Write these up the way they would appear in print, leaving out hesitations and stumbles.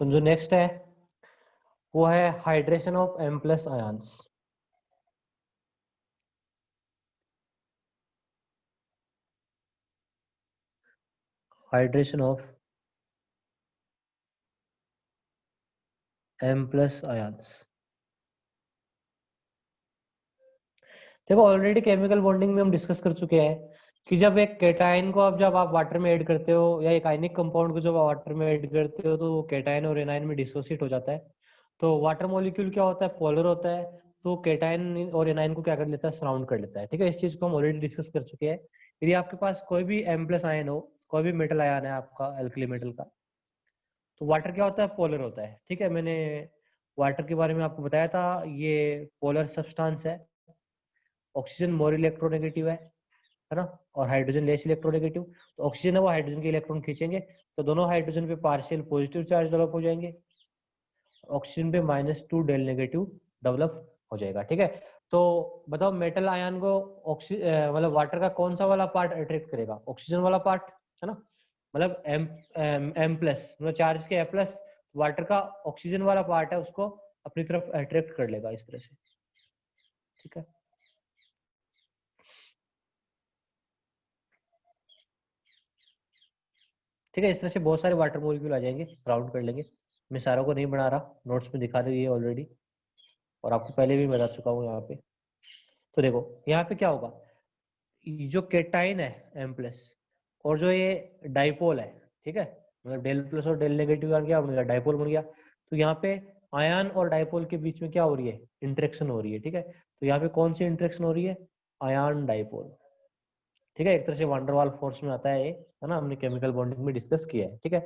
तो जो नेक्स्ट है वो है hydration of M plus ions. Hydration of M plus ions. देखो ऑलरेडी केमिकल बॉन्डिंग में हम डिस्कस कर चुके हैं कि जब एक केटायन को जब आप वाटर में ऐड करते हो या एक आयनिक कंपाउंड को जब आप वाटर में ऐड करते हो तो केटायन और एनायन में डिसोसिएट हो जाता है। तो वाटर मॉलिक्यूल क्या होता है, पोलर होता है, तो केटायन और एनायन को क्या कर लेता है, सराउंड कर लेता है। ठीक है, इस चीज को हम ऑलरेडी डिस्कस कर चुके हैं। यदि आपके पास कोई भी M प्लस आयन हो, कोई भी मेटल आयन है आपका एल्कली मेटल का, तो वाटर क्या होता है, पोलर होता है। ठीक है, मैंने वाटर के बारे में आपको बताया था, ये पोलर सब्सटेंस है। ऑक्सीजन मोर इलेक्ट्रोनेगेटिव है ना, और हाइड्रोजन लेस इलेक्ट्रोनेगेटिव। तो ऑक्सीजन है वो हाइड्रोजन के इलेक्ट्रॉन खींचेंगे, तो दोनों हाइड्रोजन पे पार्शियल पॉजिटिव चार्ज डेवलप हो जाएंगे, ऑक्सीजन पे -2 डेल नेगेटिव डेवलप हो जाएगा। ठीक है, तो बताओ मेटल आयन को मतलब वाटर का कौन सा वाला पार्ट अट्रैक्ट करेगा, ऑक्सीजन वाला पार्ट, है ना। मतलब M प्लस मतलब चार्ज के A प्लस वाटर का ऑक्सीजन वाला पार्ट है उसको अपनी तरफ अट्रैक्ट कर लेगा इस तरह से। ठीक है, ठीक है, इस तरह से बहुत सारे वाटर मॉलिक्यूल आ जाएंगे, राउंड कर लेंगे। मैं सारों को नहीं बना रहा, नोट्स में दिखा रही है ऑलरेडी, और आपको पहले भी बता चुका हूँ यहाँ पे। तो देखो यहाँ पे क्या होगा, जो केटाइन है M प्लस और जो ये डाइपोल है, ठीक है, मतलब डेल प्लस और डेल नेगेटिव क्या बन गया, डाइपोल बन गया। तो यहाँ पे आयन और डाइपोल के बीच में क्या हो रही है, इंटरेक्शन हो रही है। ठीक है, तो यहाँ पे कौन सी इंटरेक्शन हो रही है, आयन डाइपोल। ठीक है, एक तरह से वंडरवाल फोर्स में आता है ये, है ना, हमने केमिकल बॉन्डिंग में डिस्कस किया है। ठीक है,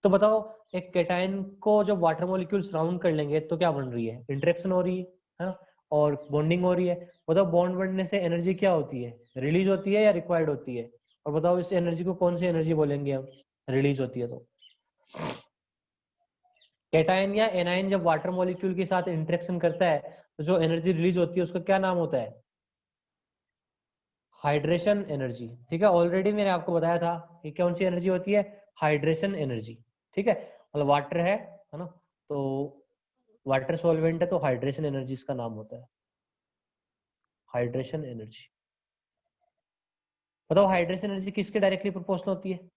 तो बताओ एक केटाइन को जब वाटर मॉलिक्यूल सराउंड कर लेंगे तो क्या बन रही है, इंटरेक्शन हो रही है ना, और बॉन्डिंग हो रही है। बताओ बॉन्ड बनने से एनर्जी क्या होती है, रिलीज होती है या रिक्वायर्ड होती है, और बताओ इस एनर्जी को कौन सी एनर्जी बोलेंगे हम, रिलीज होती है। तो केटाइन या एनाइन जब वाटर मॉलिक्यूल के साथ इंटरेक्शन करता है तो जो एनर्जी रिलीज होती है उसका क्या नाम होता है, हाइड्रेशन एनर्जी। ठीक है, ऑलरेडी मैंने आपको बताया था कि कौन सी एनर्जी होती है, हाइड्रेशन एनर्जी। ठीक है, मतलब वाटर है ना, तो वाटर सॉल्वेंट है तो हाइड्रेशन एनर्जी इसका नाम होता है, हाइड्रेशन एनर्जी। बताओ हाइड्रेशन एनर्जी किसके डायरेक्टली प्रोपोर्शनल होती है,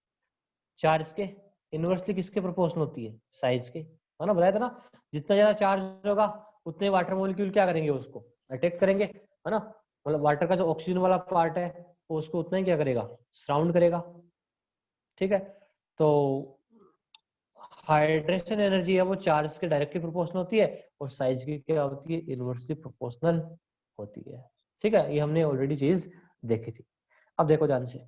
चार्ज के। इनवर्सली किसके प्रोपोर्शनल होती है, साइज के, है ना, बताया था ना। जितना ज्यादा चार्ज होगा उतने वाटर मॉलिक्यूल क्या करेंगे, उसको अटैक करेंगे, है ना। मतलब वाटर का जो ऑक्सीजन वाला पार्ट है वो उसको उतना ही क्या करेगा, सराउंड करेगा। ठीक है, तो हाइड्रेशन एनर्जी है वो चार्ज के डायरेक्टली प्रोपोर्शनल होती है, और साइज की क्या होती है, इनवर्सली प्रोपोर्शनल होती है। ठीक है, ये हमने ऑलरेडी चीज देखी थी। अब देखो ध्यान से,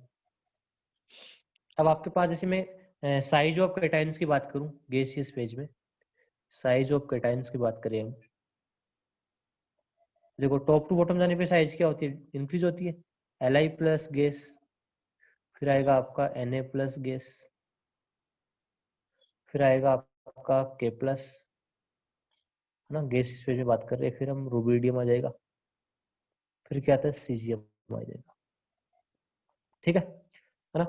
अब आपके पास जैसे मैं साइज ऑफ केटाइन्स की बात करूं गैसियस फेज में, साइज ऑफ केटाइन्स की बात करें हम, देखो टॉप टू बॉटम जाने पे साइज क्या होती है, इंक्रीज होती है, Li प्लस गैस, फिर आएगा आपका Na प्लस गैस, फिर आएगा आपका K प्लस, है ना, गैस फेज में बात कर रहे हैं। फिर हम रूबिडियम आ जाएगा, फिर क्या आता है, सीजियम आ जाएगा। ठीक है ना।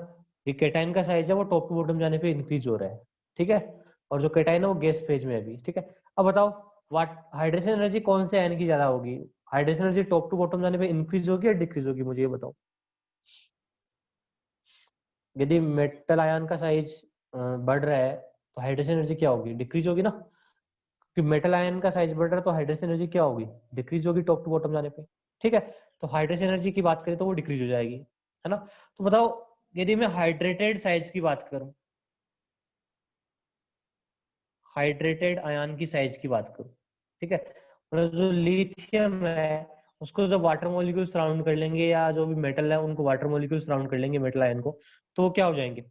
ये केटाइन का साइज है वो टॉप टू बॉटम जाने पे इंक्रीज हो रहा है। ठीक है, और जो केटाइन है वो गैस फेज में है अभी। ठीक है, अब बताओ वाट हाइड्रेशन एनर्जी कौन से आयन की ज्यादा होगी, hydration energy top to bottom जाने पे इंक्रीज होगी या डिक्रीज होगी, मुझे ये बताओ। यदि मेटल आयन का साइज बढ़ रहा है तो हाइड्रेशन एनर्जी क्या होगी, डिक्रीज होगी ना, क्योंकि मेटल आयन का साइज बढ़ रहा है तो हाइड्रेशन एनर्जी क्या होगी, डिक्रीज होगी टॉप टू बॉटम जाने पे। ठीक है, तो हाइड्रेशन एनर्जी की बात करें तो वो डिक्रीज हो जाएगी, है ना। तो बताओ यदि मैं हाइड्रेटेड साइज की बात करूं, हाइड्रेटेड आयन की साइज की बात करूं, ठीक है, मतलब जो लिथियम है उसको जब वाटर मॉलिक्यूल सराउंड कर लेंगे, या जो भी मेटल है उनको वाटर मॉलिक्यूल सराउंड कर लेंगे मेटल आयन को, तो क्या हो जाएंगे,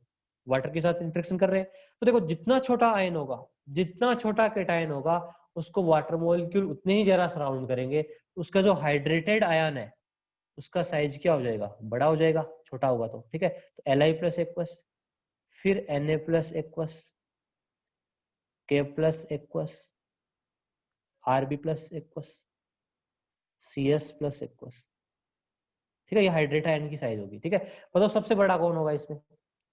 वाटर के साथ इंटरेक्शन कर रहे हैं। तो देखो जितना छोटा आयन होगा, जितना छोटा केटायन होगा, उसको वाटर मॉलिक्यूल उतने ही ज्यादा सराउंड करेंगे। उसका जो हाइड्रेटेड आयन है उसका साइज क्या हो जाएगा, बड़ा हो जाएगा, छोटा होगा तो। ठीक है, तो Li प्लस एक्वस, फिर Na plus aqueous, K plus aqueous, Rb plus aqueous, Cs plus aqueous. ठीक है, ये हाइड्रेट आयन की साइज होगी। ठीक है, बताओ सबसे बड़ा कौन होगा इसमें,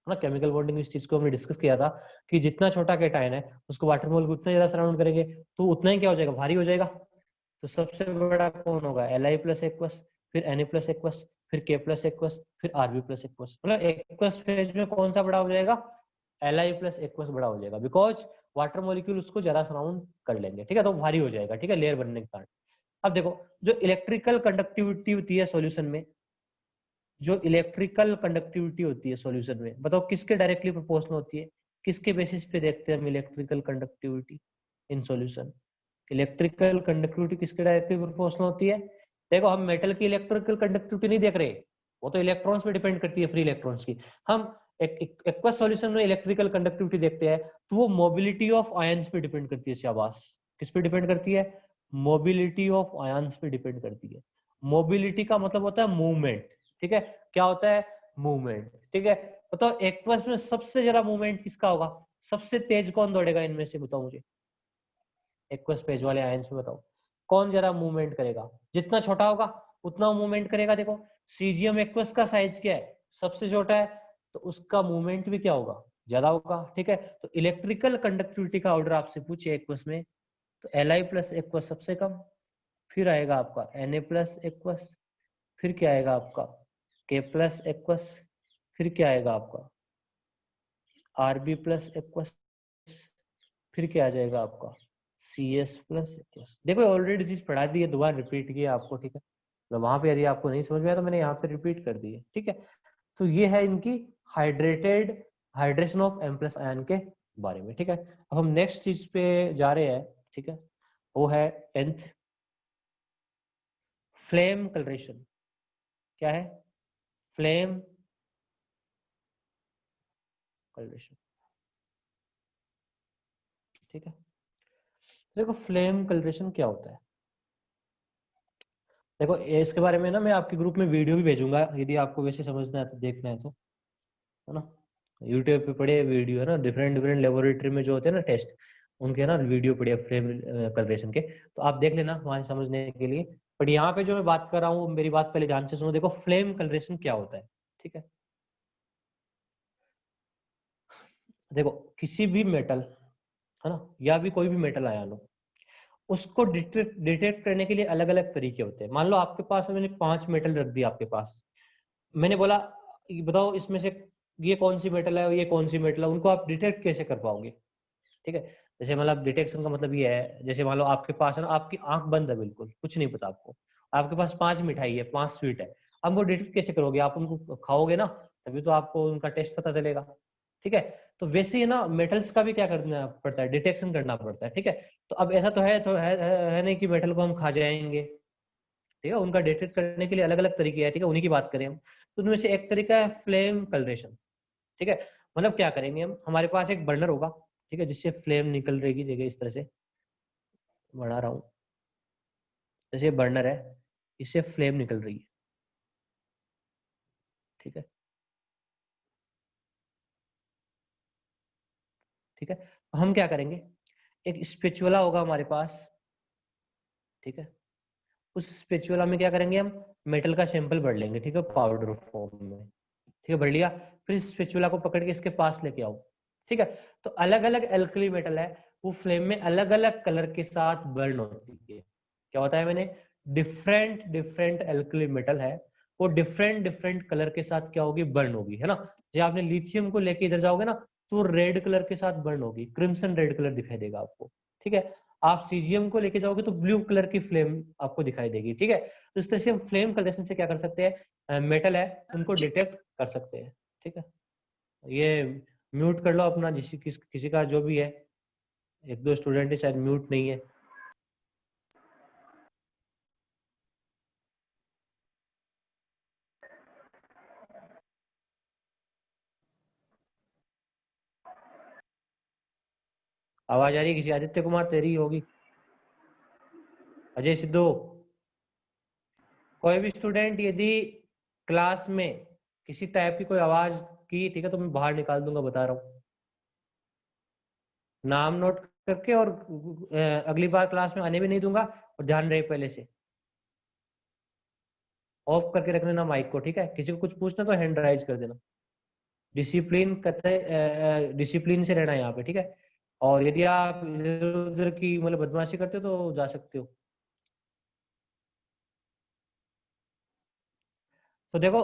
ना केमिकल बॉन्डिंग इस चीज को हमने डिस्कस किया था कि जितना छोटा केटायन है उसको वाटर मोल उतना ज्यादा सराउंड करेंगे तो उतना ही क्या हो जाएगा, भारी हो जाएगा। तो सबसे बड़ा कौन होगा, Li प्लस एक्वस, फिर Na प्लस एक्वस, फिर K प्लस एक्वस, फिर Rb प्लस एक्वस। मतलब एक्वस फेज में कौन सा बड़ा हो जाएगा, Li प्लस एक्वस बड़ा हो जाएगा, बिकॉज वाटर मॉलिक्यूल उसको ज्यादा सराउंड कर लेंगे, ठीक है, तो भारी हो जाएगा, ठीक है, लेयर बनने के कारण। अब देखो जो इलेक्ट्रिकल कंडक्टिविटी होती है सॉल्यूशन में, जो इलेक्ट्रिकल कंडक्टिविटी होती है सॉल्यूशन में, बताओ किसके डायरेक्टली प्रोपोर्शनल होती है, किसके बेसिस पे देखते हैं हम electrical conductivity in solution. Electrical conductivity किसके डायरेक्टली प्रोपोर्शनल होती है, देखो हम मेटल की इलेक्ट्रिकल कंडक्टिविटी नहीं देख रहे, वो तो इलेक्ट्रॉन्स पे डिपेंड करती है, फ्री इलेक्ट्रॉन्स की। हम एक्वस सॉल्यूशन में इलेक्ट्रिकल कंडक्टिविटी देखते हैं तो वो मोबिलिटी ऑफ आयंस पे डिपेंड करती है। शाबाश, किस पे डिपेंड करती है, मोबिलिटी ऑफ आयंस पे डिपेंड करती है। मोबिलिटी का मतलब होता है मूवमेंट, ठीक है, क्या होता है, मूवमेंट, ठीक है। बताओ एक्वस में सबसे ज्यादा मूवमेंट किसका होगा, सबसे तेज कौन दौड़ेगा इनमें से, बताओ मुझे, एक्वस फेज वाले आयंस में बताओ कौन ज्यादा मूवमेंट करेगा, जितना छोटा होगा उतना मूवमेंट करेगा। देखो सीजियम एक्वस का साइज क्या है, सबसे छोटा है, तो उसका मूवमेंट भी क्या होगा, ज्यादा होगा, ठीक है। तो इलेक्ट्रिकल कंडक्टिविटी का ऑर्डर आपसे पूछे एक्वस में, तो Li प्लस एक्वस सबसे कम, फिर आएगा आपका Na प्लस एक्वस, फिर क्या आएगा आपका K प्लस एक्वस, फिर क्या आएगा आपका Rb प्लस एक्वस, फिर क्या आ जाएगा आपका Cs प्लस एक्वस। देखो ऑलरेडी चीज पढ़ा दी है, दोबारा रिपीट किया आपको, ठीक है, तो वहां पे यदि आपको नहीं समझ में आया तो मैंने यहाँ पे रिपीट कर दी है, ठीक है। तो ये है इनकी hydrated hydration of M plus ion के बारे में, ठीक है। अब हम नेक्स्ट चीज पे जा रहे हैं, ठीक है, वो है 10th, फ्लेम कलरेशन। क्या है, फ्लेम कलरेशन, ठीक है। देखो फ्लेम कलरेशन क्या होता है, देखो इसके बारे में ना मैं आपके ग्रुप में वीडियो भी भेजूंगा, यदि आपको वैसे समझना है तो, देखना है ना, यूट्यूब पे पड़े वीडियो है ना, डिफरेंट डिफरेंट लेबोरेटरी में जो होते हैं ना टेस्ट, उनके ना वीडियो पड़े फ्लेम कलरेशन के, तो आप देख लेना वहां से समझने के लिए। बट यहाँ पे जो मैं बात कर रहा हूँ, मेरी बात पहले ध्यान से सुनो। देखो फ्लेम कलरेशन क्या होता है, ठीक है। देखो किसी भी मेटल, है ना, या भी कोई भी मेटल आया लो, उसको डिटेक्ट करने के लिए अलग अलग तरीके होते हैं। मान लो आपके पास, मैंने 5 मेटल रख दिया आपके पास, मैंने बोला ये बताओ इसमें से ये कौन सी मेटल है, ये कौन सी मेटल है, उनको आप डिटेक्ट कैसे कर पाओगे, ठीक है। जैसे मतलब डिटेक्शन का मतलब ये है, जैसे मान लो आपके पास है ना, आपकी आंख बंद है, बिल्कुल कुछ नहीं पता आपको, आपके पास 5 मिठाई है, 5 स्वीट है, आप वो डिटेक्ट कैसे करोगे, आप उनको खाओगे ना, तभी तो आपको उनका टेस्ट पता चलेगा, ठीक है। तो वैसे ही ना मेटल्स का भी क्या करना पड़ता है, डिटेक्शन करना पड़ता है, ठीक है। तो अब ऐसा तो है नहीं कि मेटल को हम खा जाएंगे, ठीक है, उनका डिटेक्ट करने के लिए अलग अलग तरीके हैं, ठीक है, उन्हीं की बात करें हम। तो उनमें से एक तरीका है फ्लेम कलरेशन, ठीक है। मतलब क्या करेंगे हम, हमारे पास एक बर्नर होगा, ठीक है, जिससे फ्लेम निकल रहेगी, देखिए इस तरह से बना रहा हूँ, जैसे बर्नर है, इससे फ्लेम निकल रही है, ठीक है, ठीक है। तो हम क्या करेंगे, एक स्पेचुला होगा हमारे पास, ठीक है, उस स्पेचुला में क्या करेंगे हम, मेटल का सैंपल भर लेंगे, ठीक है, पाउडर फॉर्म में, ठीक है, भर लिया, फिर स्पेचुला को पकड़ के इसके पास लेके आओ, ठीक है। तो अलग अलग एल्कली मेटल है, वो फ्लेम में अलग अलग कलर के साथ बर्न होती है। क्या बताया मैंने, डिफरेंट डिफरेंट एल्कली मेटल है, वो डिफरेंट डिफरेंट कलर के साथ क्या होगी, बर्न होगी, है ना। जब आपने लिथियम को लेके इधर जाओगे ना, तो रेड कलर के साथ बर्न होगी, क्रिम्सन रेड कलर दिखाई देगा आपको, ठीक है। आप सीजियम को लेके जाओगे तो ब्लू कलर की फ्लेम आपको दिखाई देगी, ठीक है। तो इस तरह से हम फ्लेम कलरेशन से क्या कर सकते हैं, मेटल है उनको डिटेक्ट कर सकते हैं, ठीक है। ये म्यूट कर लो अपना, किसी का जो भी है, एक दो स्टूडेंट है शायद म्यूट नहीं है। आवाज आ रही है किसी, आदित्य कुमार तेरी होगी, अजय सिद्धू, कोई भी स्टूडेंट यदि क्लास में किसी टाइप की कोई आवाज की, ठीक है, तो मैं बाहर निकाल दूंगा, बता रहा हूँ, नाम नोट करके, और अगली बार क्लास में आने भी नहीं दूंगा, और ध्यान रहे पहले से ऑफ करके रख लेना माइक को, ठीक है। किसी को कुछ पूछना तो हैंड राइज कर देना। डिसिप्लिन कहते डिसिप्लिन से रहना है यहाँ पे, ठीक है। और यदि आप इधर उधर की मतलब बदमाशी करते हो तो जा सकते हो। तो देखो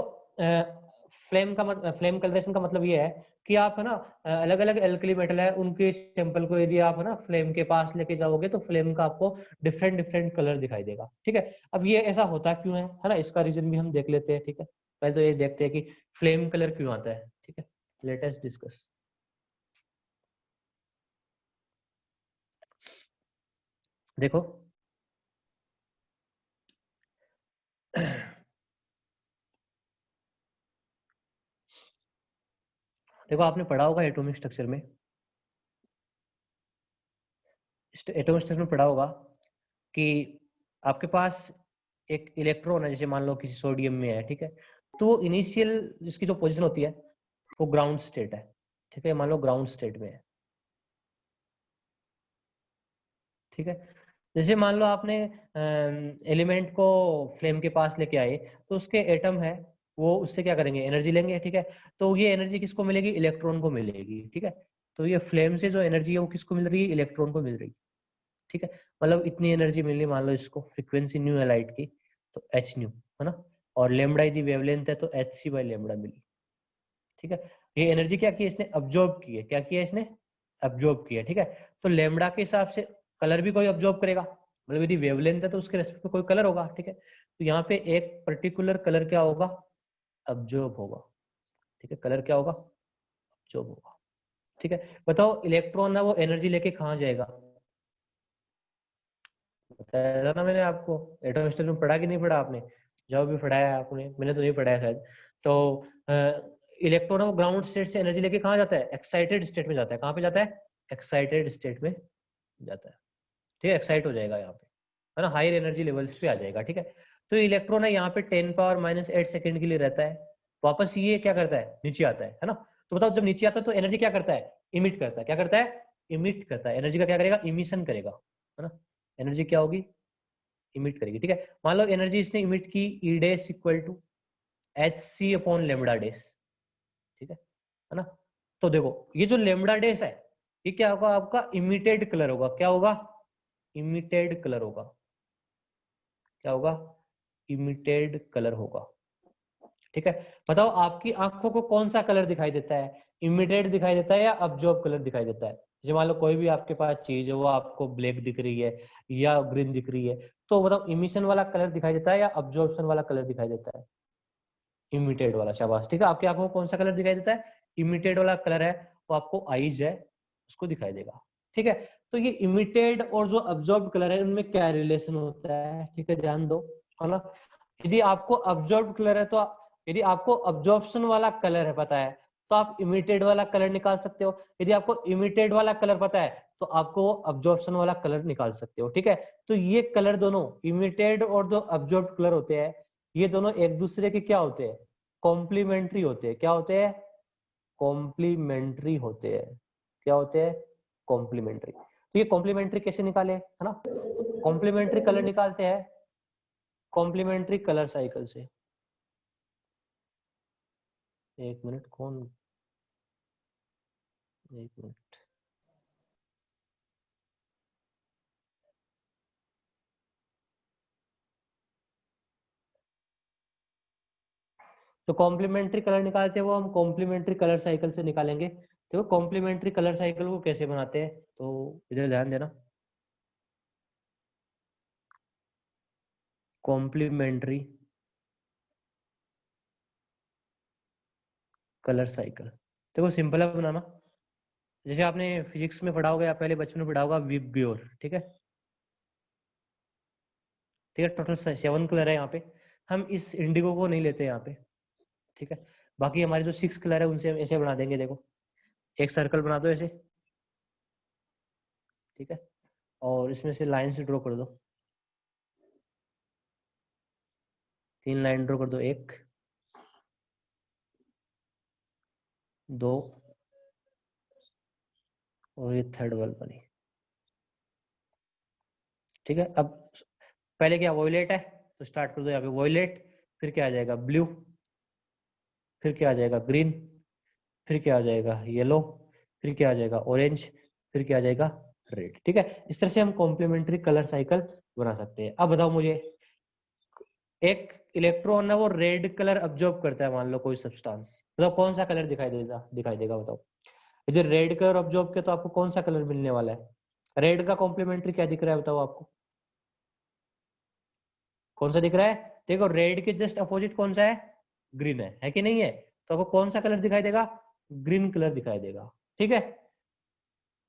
फ्लेम कलरेशन का मतलब ये है कि आप है ना अलग अलग एल्कली मेटल है उनके सैंपल को यदि आप है ना फ्लेम के पास लेके जाओगे तो फ्लेम का आपको डिफरेंट डिफरेंट कलर दिखाई देगा, ठीक है। अब ये ऐसा होता क्यों है ना, इसका रीजन भी हम देख लेते हैं, ठीक है। पहले तो ये देखते हैं कि फ्लेम कलर क्यों आता है, ठीक है। Latest discuss. देखो देखो आपने पढ़ा होगा एटॉमिक स्ट्रक्चर में, एटॉमिक स्ट्रक्चर में पढ़ा होगा कि आपके पास एक इलेक्ट्रॉन है, जैसे मान लो किसी सोडियम में है, ठीक है। तो इनिशियल जिसकी जो पोजीशन होती है वो ग्राउंड स्टेट है, ठीक है। मान लो ग्राउंड स्टेट में है, ठीक है। जैसे मान लो आपने एलिमेंट को फ्लेम के पास लेके आए तो उसके एटम है वो उससे क्या करेंगे, एनर्जी लेंगे, ठीक है। तो ये एनर्जी किसको मिलेगी, इलेक्ट्रॉन को मिलेगी, ठीक है। तो ये फ्लेम से जो एनर्जी है वो किसको मिल रही है, इलेक्ट्रॉन को मिल रही है, ठीक है। मतलब इतनी एनर्जी मिलनी, मान लो इसको फ्रीक्वेंसी न्यू है लाइट की, तो एच न्यू है ना। और लेमडा यदि वेवलेंथ है तो एच सी बाई लेमडा मिली, ठीक है। ये एनर्जी क्या की है इसने, अब्जॉर्ब की है, क्या किया इसने, अब्जॉर्ब किया, ठीक है। तो लेमडा के हिसाब से कलर भी कोई अब्जॉर्ब करेगा, मतलब यदि वेवलेंथ है तो उसके रेस्पेक्ट में कोई कलर होगा, ठीक है। तो यहाँ पे एक पर्टिकुलर कलर क्या होगा, अब्जॉर्ब होगा, ठीक है। कलर क्या होगा, अब्जॉर्ब होगा, ठीक है। बताओ इलेक्ट्रॉन है वो एनर्जी लेके कहाँ जाएगा, बताया था ना मैंने आपको, एटॉमिक स्ट्रक्चर में पढ़ा कि नहीं पढ़ा आपने, जो भी पढ़ाया है आपने, मैंने तो नहीं पढ़ाया शायद। तो इलेक्ट्रॉन वो ग्राउंड स्टेट से एनर्जी लेके कहाँ जाता है, एक्साइटेड स्टेट में जाता है, कहाँ पे जाता है, एक्साइटेड स्टेट में जाता है, ठीक है। एक्साइट हो जाएगा यहाँ पे, है ना, हायर एनर्जी लेवल्स पे आ जाएगा, ठीक है। तो इलेक्ट्रॉन है यहाँ पे 10⁻⁸ सेकंड के लिए रहता है, वापस ये क्या करता है, नीचे आता है ना। तो बताओ जब नीचे आता है तो एनर्जी क्या करता है, इमिट करता है, क्या करता है, इमिट करता है। एनर्जी का क्या करेगा, इमिशन करेगा, है ना। एनर्जी क्या होगी, इमिट करेगी, ठीक है। मान लो एनर्जी इसने इमिट की E dash equal to H C upon lambda dash, ठीक है ना। तो देखो ये जो लेमडा डैश है ये क्या होगा, आपका इमिटेड कलर होगा, क्या होगा, इमिटेड कलर होगा, क्या होगा, इमिटेड कलर होगा, ठीक है। बताओ आपकी आंखों को कौन सा कलर दिखाई देता है, इमिटेड दिखाई देता है या अब्जॉर्ब कलर दिखाई देता है। जैसे मान लो कोई भी आपके पास चीज है वो आपको ब्लैक दिख रही है या ग्रीन दिख रही है, तो बताओ इमिशन वाला कलर दिखाई देता है या अब्जॉर्प्शन वाला कलर दिखाई देता है, इमिटेड वाला, शाबाश, ठीक है। आपकी आंखों को कौन सा कलर दिखाई देता है, इमिटेड वाला कलर है, वो आपको आईज है उसको दिखाई देगा, ठीक है। तो ये इमिटेड और जो अब्जॉर्ब कलर है उनमें क्या रिलेशन होता है, ठीक है, ध्यान दो, है ना। यदि आपको अब्जॉर्ब कलर है तो यदि आपको अब्जॉर्प्शन वाला कलर है पता है तो आप इमिटेड वाला कलर निकाल सकते हो, यदि आपको इमिटेड वाला कलर पता है तो आपको अब्जॉर्प्शन वाला कलर निकाल सकते हो, ठीक है। तो ये कलर दोनों इमिटेड और जो अब्जॉर्ब कलर होते हैं ये दोनों एक दूसरे के क्या होते हैं, कॉम्प्लीमेंट्री होते हैं, क्या होते हैं, कॉम्प्लीमेंट्री होते हैं, क्या होते हैं, कॉम्प्लीमेंट्री। तो ये कॉम्प्लीमेंट्री कैसे निकाले, है ना, तो कॉम्प्लीमेंट्री कलर निकालते हैं कॉम्प्लीमेंट्री कलर साइकिल से। एक मिनट, कौन, एक मिनट। तो कॉम्प्लीमेंट्री कलर निकालते हैं वो हम कॉम्प्लीमेंट्री कलर साइकिल से निकालेंगे। देखो कॉम्प्लीमेंट्री कलर साइकिल को कैसे बनाते हैं, तो इधर ध्यान देना, कॉम्प्लीमेंट्री कलर साइकिल देखो सिंपल है बनाना। जैसे आपने फिजिक्स में पढ़ा होगा या पहले बचपन में पढ़ा होगा विबग्योर, ठीक है, ठीक है। टोटल 7 कलर है यहाँ पे, हम इस इंडिगो को नहीं लेते यहाँ पे, ठीक है। बाकी हमारे जो 6 कलर है उनसे हम ऐसे बना देंगे, देखो एक सर्कल बना दो ऐसे, ठीक है। और इसमें से लाइन से ड्रॉ कर दो, 3 लाइन ड्रॉ कर दो, एक, दो, और ये थर्ड वाल बनी, ठीक है। अब पहले क्या वॉयलेट है, तो स्टार्ट कर दो यहाँ पे वॉयलेट, फिर क्या आ जाएगा ब्लू, फिर क्या आ जाएगा ग्रीन, फिर क्या आ जाएगा येलो, फिर क्या आ जाएगा ऑरेंज, फिर क्या आ जाएगा रेड। ठीक है, इस तरह से हम कॉम्प्लीमेंट्री कलर साइकिल बना सकते हैं। अब बताओ मुझे, एक इलेक्ट्रॉन है वो रेड कलर अब्जॉर्ब करता है, मान लो कोई सब्सटेंस, बताओ कौन सा कलर दिखाई देगा बताओ। यदि रेड कलर अब्जॉर्ब किया तो आपको कौन सा कलर मिलने वाला है? रेड का कॉम्प्लीमेंट्री क्या दिख रहा है बताओ आपको, कौन सा दिख रहा है? देखो रेड के जस्ट अपोजिट कौन सा है ग्रीन है कि नहीं है? तो आपको कौन सा कलर दिखाई देगा? ग्रीन कलर दिखाई देगा। ठीक है,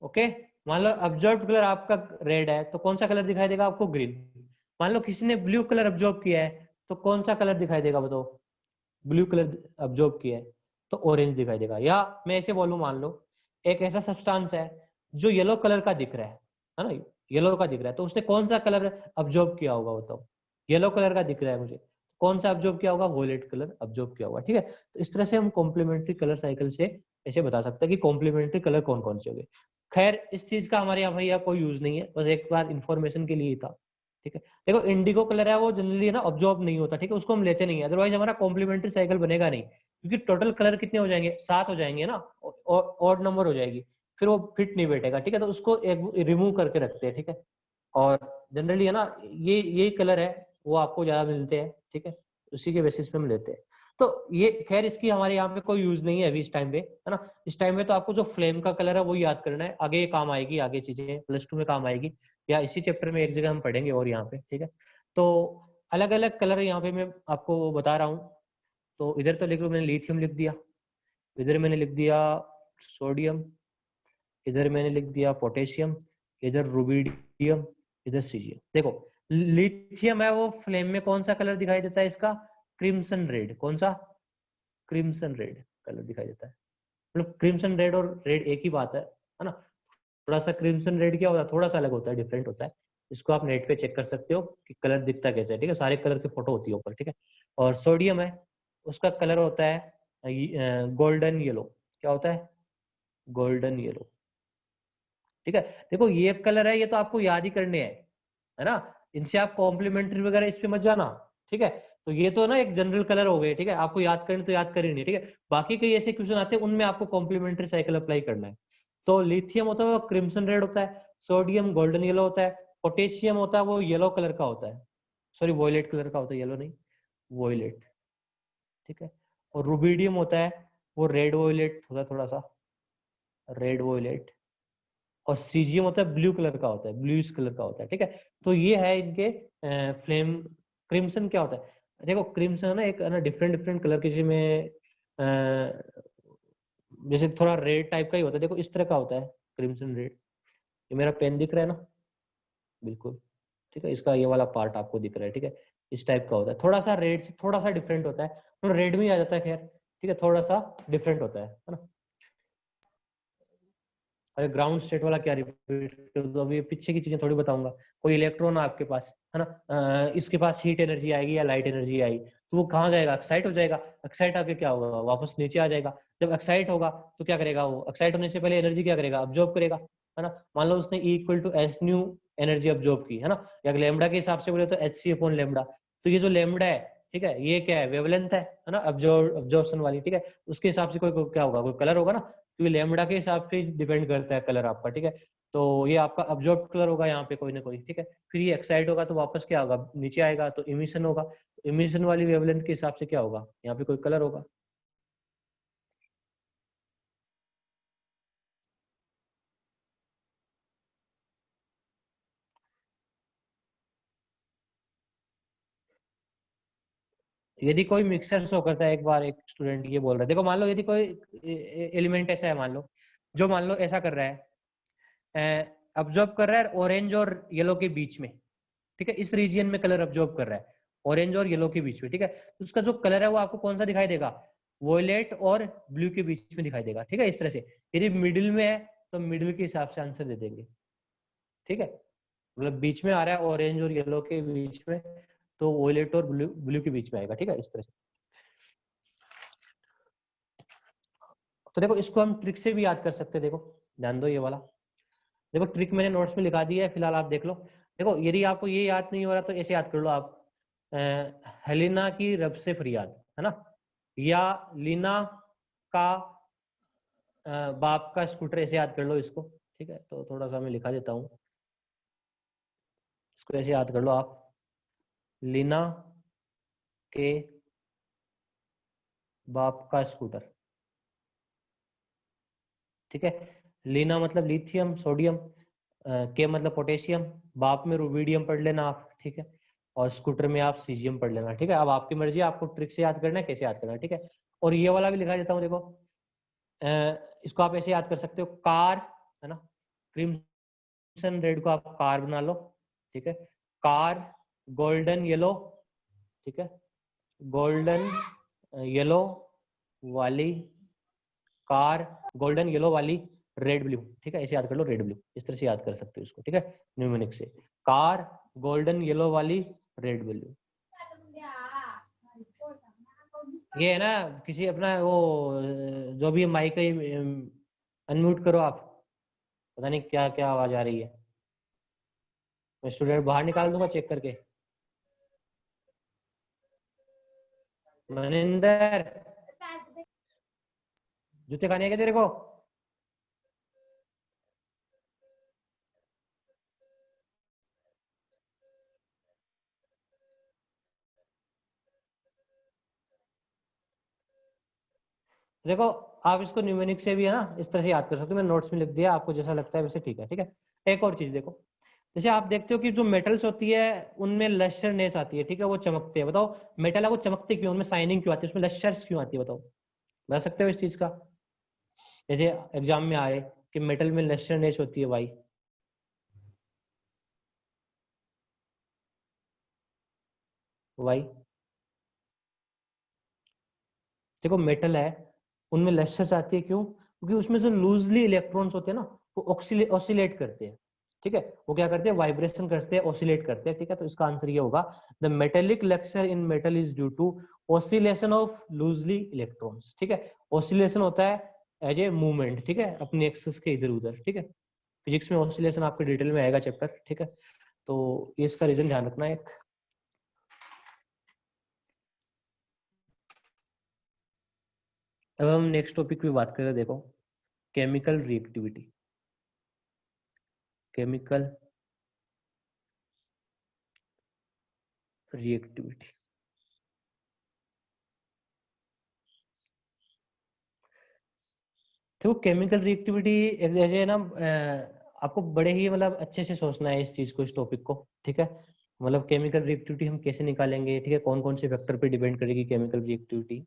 ओके। मान लो अब्जॉर्ब कलर आपका रेड है तो कौन सा कलर दिखाई देगा आपको? ग्रीन। मान लो किसी ने ब्लू कलर अब्जॉर्ब किया है तो कौन सा कलर दिखाई देगा बताओ? ब्लू कलर अब्जॉर्ब किया है तो ऑरेंज दिखाई देगा। या मैं ऐसे बोलूं, मान लो एक ऐसा सब्सटेंस है जो येलो कलर का दिख रहा है ना, येलो का दिख रहा है, तो उसने कौन सा कलर अब्जॉर्ब किया होगा बताओ? येलो कलर का दिख रहा है मुझे, कौन सा अब्जॉर्ब किया होगा? वॉयलेट कलर अब्जॉर्ब किया होगा। ठीक है, तो इस तरह से हम कॉम्प्लीमेंट्री कलर साइकिल से ऐसे बता सकते हैं कि कॉम्प्लीमेंट्री कलर कौन कौन से हो गए। खैर इस चीज का हमारे यहाँ भैया कोई यूज नहीं है, बस एक बार इन्फॉर्मेशन के लिए ही था। ठीक है, देखो इंडिगो कलर है वो जनरली ना ऑब्जॉर्ब नहीं होता, ठीक है, उसको हम लेते नहीं है, अदरवाइज हमारा कॉम्प्लीमेंट्री साइकिल बनेगा नहीं, क्योंकि टोटल कलर कितने हो जाएंगे? 7 हो जाएंगे ना, और ऑड नंबर हो जाएगी, फिर वो फिट नहीं बैठेगा। ठीक है, तो उसको एक रिमूव करके रखते हैं। ठीक है, और जनरली है ना ये यही कलर है वो आपको ज्यादा मिलते हैं। ठीक है, उसी के बेसिस पे हम लेते हैं। तो ये खैर इसकी हमारे यहाँ पे कोई यूज नहीं है अभी इस टाइम पे, है ना। इस टाइम पे तो आपको जो फ्लेम का कलर है वो याद करना है, आगे ये काम आएगी, आगे चीजें +2 में काम आएगी, या इसी चैप्टर में एक जगह हम पढ़ेंगे और यहाँ पे। ठीक है, तो अलग अलग कलर यहाँ पे मैं आपको बता रहा हूँ। तो इधर तो लिख लो, मैंने लिथियम लिख दिया, इधर मैंने लिख दिया सोडियम, इधर मैंने लिख दिया पोटेशियम, इधर रुबिडियम, इधर सीजियम। देखो लिथियम है वो फ्लेम में कौन सा कलर दिखाई देता है इसका? Crimson red. कौन सा? क्रिम्सन रेड कलर दिखाई देता है। मतलब क्रिम्सन रेड और रेड एक ही बात है ना। थोड़ा सा क्रिम्सन रेड क्या होता है, थोड़ा सा अलग होता है, डिफरेंट होता है। इसको आप नेट पे चेक कर सकते हो कि कलर दिखता कैसे है। ठीक है, सारे कलर की फोटो होती है ऊपर। ठीक है, और सोडियम है उसका कलर होता है गोल्डन येलो। क्या होता है? Golden yellow. ठीक है, देखो ये कलर है, ये तो आपको याद ही करने हैं, है ना। इनसे आप कॉम्प्लीमेंट्री वगैरह इस पे मत जाना। ठीक है, तो ये तो ना एक जनरल कलर हो गए। ठीक है, आपको याद करने तो याद करें नहीं। ठीक है, बाकी कई ऐसे क्वेश्चन आते हैं उनमें आपको कॉम्प्लीमेंट्री साइकिल अप्लाई करना है। तो लिथियम होता है वो क्रिम्सन रेड होता है, सोडियम गोल्डन येलो होता है, पोटेशियम होता है वो येलो कलर का होता है, सॉरी वॉयलेट कलर का होता है, येलो नहीं, वॉयलेट। ठीक है, और रुबिडियम होता है वो रेड वॉयलेट होता है, थोड़ा सा रेड वॉयलेट। और सीजियम होता है ब्लू कलर का होता है, ब्लूइश कलर का होता है। ठीक है, तो ये है इनके फ्लेम। क्रिम्सन क्या होता है? देखो क्रिम्सन ना एक ना डिफरेंट डिफरेंट कलर के, जिसमें जैसे थोड़ा रेड टाइप का ही होता है। देखो इस तरह का होता है क्रिम्सन रेड। ये मेरा पेन दिख रहा है ना, बिल्कुल। ठीक है, इसका ये वाला पार्ट आपको दिख रहा है। ठीक है, इस टाइप का होता है, थोड़ा सा रेड से थोड़ा सा डिफरेंट होता है, तो रेड में ही आ जाता है। खैर ठीक है, थोड़ा सा डिफरेंट होता है ना। अरे ग्राउंड स्टेट वाला क्या रिपीट कर दो, अभी पीछे की चीजें थोड़ी बताऊंगा। कोई इलेक्ट्रॉन आपके पास है ना, इसके पास हीट एनर्जी आएगी या लाइट एनर्जी आएगी, तो वो कहाँ जाएगा? एक्साइट हो जाएगा। एक्साइट आके क्या होगा? वापस नीचे आ जाएगा। जब एक्साइट होगा तो क्या करेगा? वो एक्साइट होने से पहले एनर्जी क्या करेगा? अब्जॉर्ब करेगा, है ना। मान लो उसने E = h new energy absorb की, है ना, या लेमडा के हिसाब से बोले तो hc/λ। तो ये जो लेमडा है, ठीक है, ये क्या है? वेवलेंथ है ना, अब्जॉर्प्शन वाली। ठीक है, उसके हिसाब से क्या होगा? कोई कलर होगा ना, क्योंकि लेमडा के हिसाब से डिपेंड करता है कलर आपका। ठीक है, तो ये आपका अब्जॉर्ब कलर होगा यहाँ पे कोई ना कोई। ठीक है, फिर ये एक्साइट होगा तो वापस क्या होगा? नीचे आएगा तो इमिशन होगा, तो इमिशन वाली वेवलेंथ के हिसाब से क्या होगा? यहाँ पे कोई कलर होगा। यदि कोई मिक्सर शो करता है, एक बार एक स्टूडेंट ये बोल रहा है, देखो मान लो यदि कोई एलिमेंट ऐसा है, मान लो जो मान लो ऐसा कर रहा है, अब्जॉर्ब कर रहा है ऑरेंज और येलो के बीच में। ठीक है, इस रीजियन में कलर अब्जॉर्ब कर रहा है ऑरेंज और येलो के बीच में। ठीक है, तो उसका जो कलर है वो आपको कौन सा दिखाई देगा? वॉयलेट और ब्लू के बीच में दिखाई देगा। ठीक है, इस तरह से। यदि मिडिल में है तो मिडिल के हिसाब से आंसर दे देंगे। ठीक है, मतलब बीच में आ रहा है ऑरेंज और येलो के बीच में, तो वॉयलेट और ब्लू ब्लू के बीच में आएगा। ठीक है, इस तरह से। तो देखो इसको हम ट्रिक से भी याद कर सकते हैं। देखो ध्यान दो ये वाला, देखो ट्रिक मैंने नोट्स में लिखा दिया है, फिलहाल आप देख लो। देखो यदि आपको ये याद नहीं हो रहा तो ऐसे याद कर लो आप, हेलिना की रब से फरियाद, है ना, या लीना का बाप का स्कूटर, ऐसे याद कर लो इसको, ठीक है। तो थोड़ा सा मैं लिखा देता हूँ इसको, ऐसे याद कर लो आप, लीना के बाप का स्कूटर, ठीक है। लीना मतलब लिथियम सोडियम, के मतलब पोटेशियम, बाप में रुबिडियम पढ़ लेना आप, ठीक है। और स्कूटर में आप सीजियम पढ़ लेना, ठीक है। अब आपकी मर्जी, आपको ट्रिक से याद करना है, कैसे याद करना है, ठीक है। और ये वाला भी लिखा देता हूँ, देखो इसको आप ऐसे याद कर सकते हो, कार, है ना, क्रीमसन रेड को आप कार बना लो, ठीक है। कार गोल्डन येलो, ठीक है, गोल्डन येलो वाली कार, गोल्डन येलो वाली रेड ब्लू, ठीक है। ऐसे याद कर लो, रेड ब्लू, इस तरह से याद कर सकते हो इसको, ठीक है। न्यूमेरिक से कार गोल्डन येलो वाली रेड ब्लू। ये है ना, किसी अपना वो जो भी माइक है, अनम्यूट करो आप, पता नहीं क्या क्या आवाज आ रही है, मैं स्टूडेंट बाहर निकाल दूंगा चेक करके। मनिंदर, जूते खाने हैं क्या तेरे को? देखो, आप इसको न्यूमेरिक से भी है ना इस तरह से याद कर सकते हो, मैं नोट्स में लिख दिया, आपको जैसा लगता है वैसे, ठीक है, ठीक है। एक और चीज देखो, जैसे आप देखते हो कि जो मेटल्स होती है उनमें लस्टरनेस आती है, ठीक है, वो चमकते हैं। बताओ मेटल है वो चमकते क्यों, उनमें शाइनिंग क्यों आती है, उसमें लस्टर्स क्यों आती है, बताओ, बता सकते हो इस चीज का? जैसे एग्जाम में आए कि मेटल में लस्टरनेस होती है भाई, भाई देखो मेटल है उनमें लस्टर्स आती है, क्यों? क्योंकि उसमें जो लूजली इलेक्ट्रॉन्स होते हैं ना, वो ऑसिलेट करते हैं, ठीक है। वो क्या करते हैं, वाइब्रेशन करते हैं, ऑसिलेट करते हैं, ठीक है। तो इसका आंसर ये होगा, the metallic lustre in metal is due to oscillation of loosely electrons, ठीक है। ऑसिलेशन होता है एज ए मूवमेंट, ठीक है, अपने एक्सिस के इधर उधर, ठीक है। फिजिक्स में ऑसिलेशन आपके डिटेल में आएगा चैप्टर, ठीक है। तो ये इसका रीजन ध्यान रखना है एक। अब हम नेक्स्ट टॉपिक पे बात करें, देखो, केमिकल रिएक्टिविटी, केमिकल रिएक्टिविटी। देखो केमिकल रिएक्टिविटी जैसे ना, आपको बड़े ही मतलब अच्छे से सोचना है इस चीज को, इस टॉपिक को, ठीक है। मतलब केमिकल रिएक्टिविटी हम कैसे निकालेंगे, ठीक है, कौन कौन से फैक्टर पे डिपेंड करेगी केमिकल रिएक्टिविटी।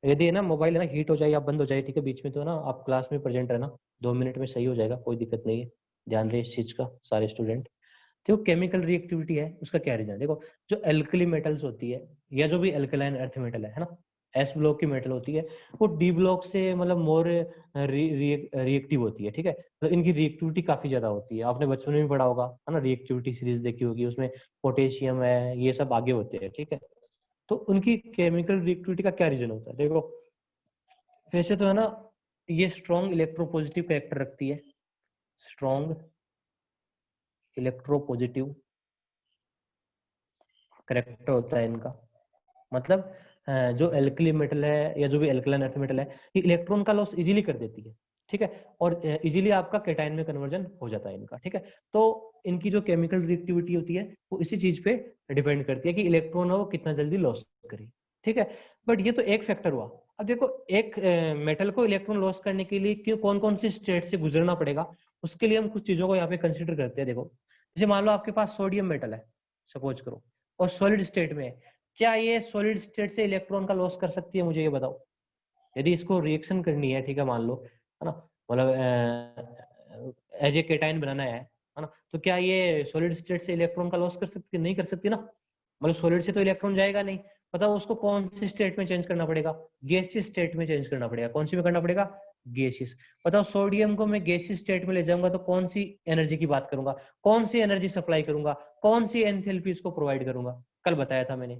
यदि है ना मोबाइल है ना हीट हो जाए या बंद हो जाए, ठीक है, बीच में, तो ना आप क्लास में प्रेजेंट रहना, 2 मिनट में सही हो जाएगा, कोई दिक्कत नहीं है। ध्यान रहे इस चीज का सारे स्टूडेंट। देखो केमिकल रिएक्टिविटी है उसका क्या रीजन है, देखो जो एल्कली मेटल्स होती है या जो भी एल्कलाइन अर्थ मेटल है ना, एस ब्लॉक की मेटल होती है, वो डी ब्लॉक से मतलब मोर रिएक्टिव होती है, ठीक है। तो इनकी रिएक्टिविटी काफी ज्यादा होती है, आपने बचपन में भी पढ़ा होगा, है ना, रिएक्टिविटी सीरीज देखी होगी, उसमें पोटेशियम है, ये सब आगे होते हैं, ठीक है। तो उनकी केमिकल रिएक्टिविटी का क्या रीजन होता है, देखो वैसे तो है ना, ये स्ट्रॉन्ग इलेक्ट्रोपॉजिटिव कैरेक्टर रखती है, स्ट्रॉन्ग इलेक्ट्रोपॉजिटिव करेक्टर होता है इनका। मतलब जो एल्कली मेटल है या जो भी एल्कलाइन अर्थ मेटल है, ये इलेक्ट्रॉन का लॉस इजीली कर देती है, ठीक है। और इजीली आपका केटाइन में कन्वर्जन हो जाता है इनका, ठीक है। तो इनकी जो केमिकल रिएक्टिविटी होती है वो इसी चीज पे डिपेंड करती है कि इलेक्ट्रॉन है वो कितना जल्दी लॉस करे, ठीक है। बट ये तो एक फैक्टर हुआ। अब देखो एक मेटल को इलेक्ट्रॉन लॉस करने के लिए क्यों कौन कौन सी स्टेट से गुजरना पड़ेगा, उसके लिए हम कुछ चीजों को यहाँ पे कंसिडर करते हैं। देखो जैसे मान लो आपके पास सोडियम मेटल है, सपोज करो, और सॉलिड स्टेट में है, क्या ये सॉलिड स्टेट से इलेक्ट्रॉन का लॉस कर सकती है, मुझे ये बताओ। यदि इसको रिएक्शन करनी है, ठीक है, मान लो, है ना, मतलब एज ए केटाइन बनाना है ना, तो क्या ये सॉलिड स्टेट से इलेक्ट्रॉन का लॉस कर सकती है? नहीं कर सकती ना। मतलब सॉलिड से तो इलेक्ट्रॉन जाएगा नहीं। बताओ उसको कौन सी स्टेट में चेंज करना पड़ेगा, गैसियस स्टेट में चेंज करना पड़ेगा। कौन सी में करना पड़ेगा? गैसियस। बताओ सोडियम को मैं गैसियस स्टेट में ले जाऊंगा तो कौन सी एनर्जी की बात करूंगा, कौन सी एनर्जी सप्लाई करूंगा, कौन सी एंथैल्पी इसको प्रोवाइड करूंगा? कल बताया था मैंने,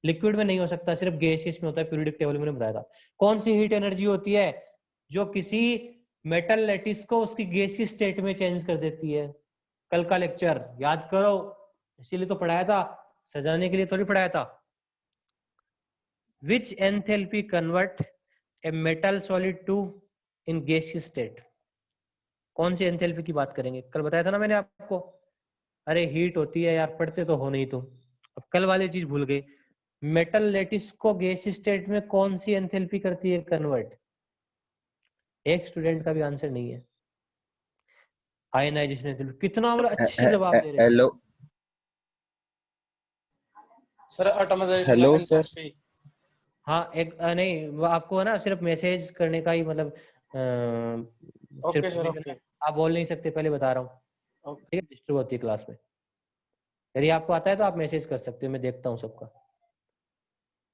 लिक्विड में नहीं हो सकता, सिर्फ गैसियस में होता है, पीरियोडिक टेबल में बताया था। कौन सी हीट एनर्जी होती है जो किसी मेटल लैटिस को उसकी गैसियस स्टेट में चेंज कर देती है? कल का लेक्चर याद करो, इसीलिए तो पढ़ाया था, सजाने के लिए थोड़ी पढ़ाया था। Which enthalpy convert a metal solid to in gaseous state, कौन सी एंथैल्पी की बात करेंगे? कल बताया था ना मैंने आपको, अरे हीट होती है यार, पढ़ते तो हो नहीं तुम, अब कल वाली चीज भूल गए। मेटल लेटिस को गैस स्टेट में कौन सी एंथैल्पी करती है कन्वर्ट? एक स्टूडेंट का भी आंसर नहीं है। आयनाइजेशन एंथैल्पी, कितना मतलब अच्छे से जवाब दे रहे थे। Hello sir automisation hello sir. Enthalpy. हाँ एक नहीं, वो आपको है ना सिर्फ मैसेज करने का ही मतलब सिर्फ ओके सर copy ओके। करना, आप बोल नहीं सकते, पहले बता रहा हूँ, ओके ठीक है? डिस्टर्ब होती है क्लास में। यदि आपको आता है तो आप मैसेज कर सकते हो, मैं देखता हूँ सबका।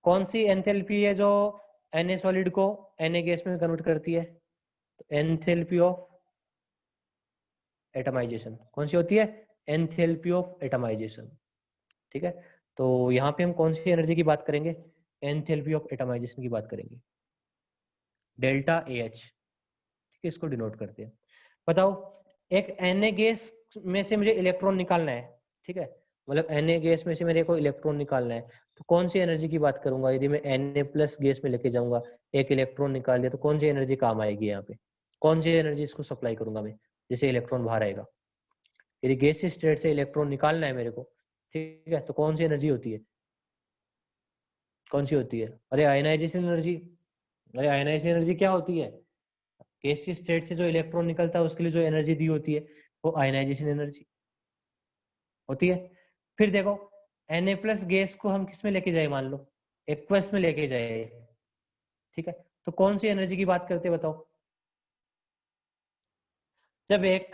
कौन सी एंथैल्पी है जो Na सॉलिड को Na गैस में कन्वर्ट करती है? एंथैल्पी ऑफ एटमाइजेशन कौन सी होती है? एंथैल्पी ऑफ एटमाइजेशन, ठीक है? तो यहाँ पे हम कौन सी एनर्जी की बात करेंगे? एंथैल्पी ऑफ एटमाइजेशन की बात करेंगे, डेल्टा AH, ठीक है? इसको डिनोट करते हैं। बताओ, एक Na गैस में से मुझे इलेक्ट्रॉन निकालना है, ठीक है? मतलब Na गैस में से मेरे को इलेक्ट्रॉन निकालना है, तो कौन सी एनर्जी की बात करूंगा? यदि मैं Na+ गैस में लेके जाऊंगा, एक इलेक्ट्रॉन निकाल दिया, तो कौन सी एनर्जी काम आएगी यहाँ पे? कौन सी एनर्जी इसको सप्लाई करूंगा मैं, जैसे इलेक्ट्रॉन बाहर आएगा? यदि गैस स्टेट से इलेक्ट्रॉन निकालना है मेरे को, ठीक है, तो कौन सी एनर्जी होती है? कौन सी होती है? अरे आयनाइजेशन एनर्जी। अरे आयनाइजेशन एनर्जी क्या होती है? गैस स्टेट से जो इलेक्ट्रॉन निकलता है उसके लिए जो एनर्जी दी होती है, वो आयनाइजेशन एनर्जी होती है। फिर देखो, Na+ गैस को हम किस में लेके जाए, मान लो एक्वस में लेके जाए, ठीक है? तो कौन सी एनर्जी की बात करते हैं बताओ? जब एक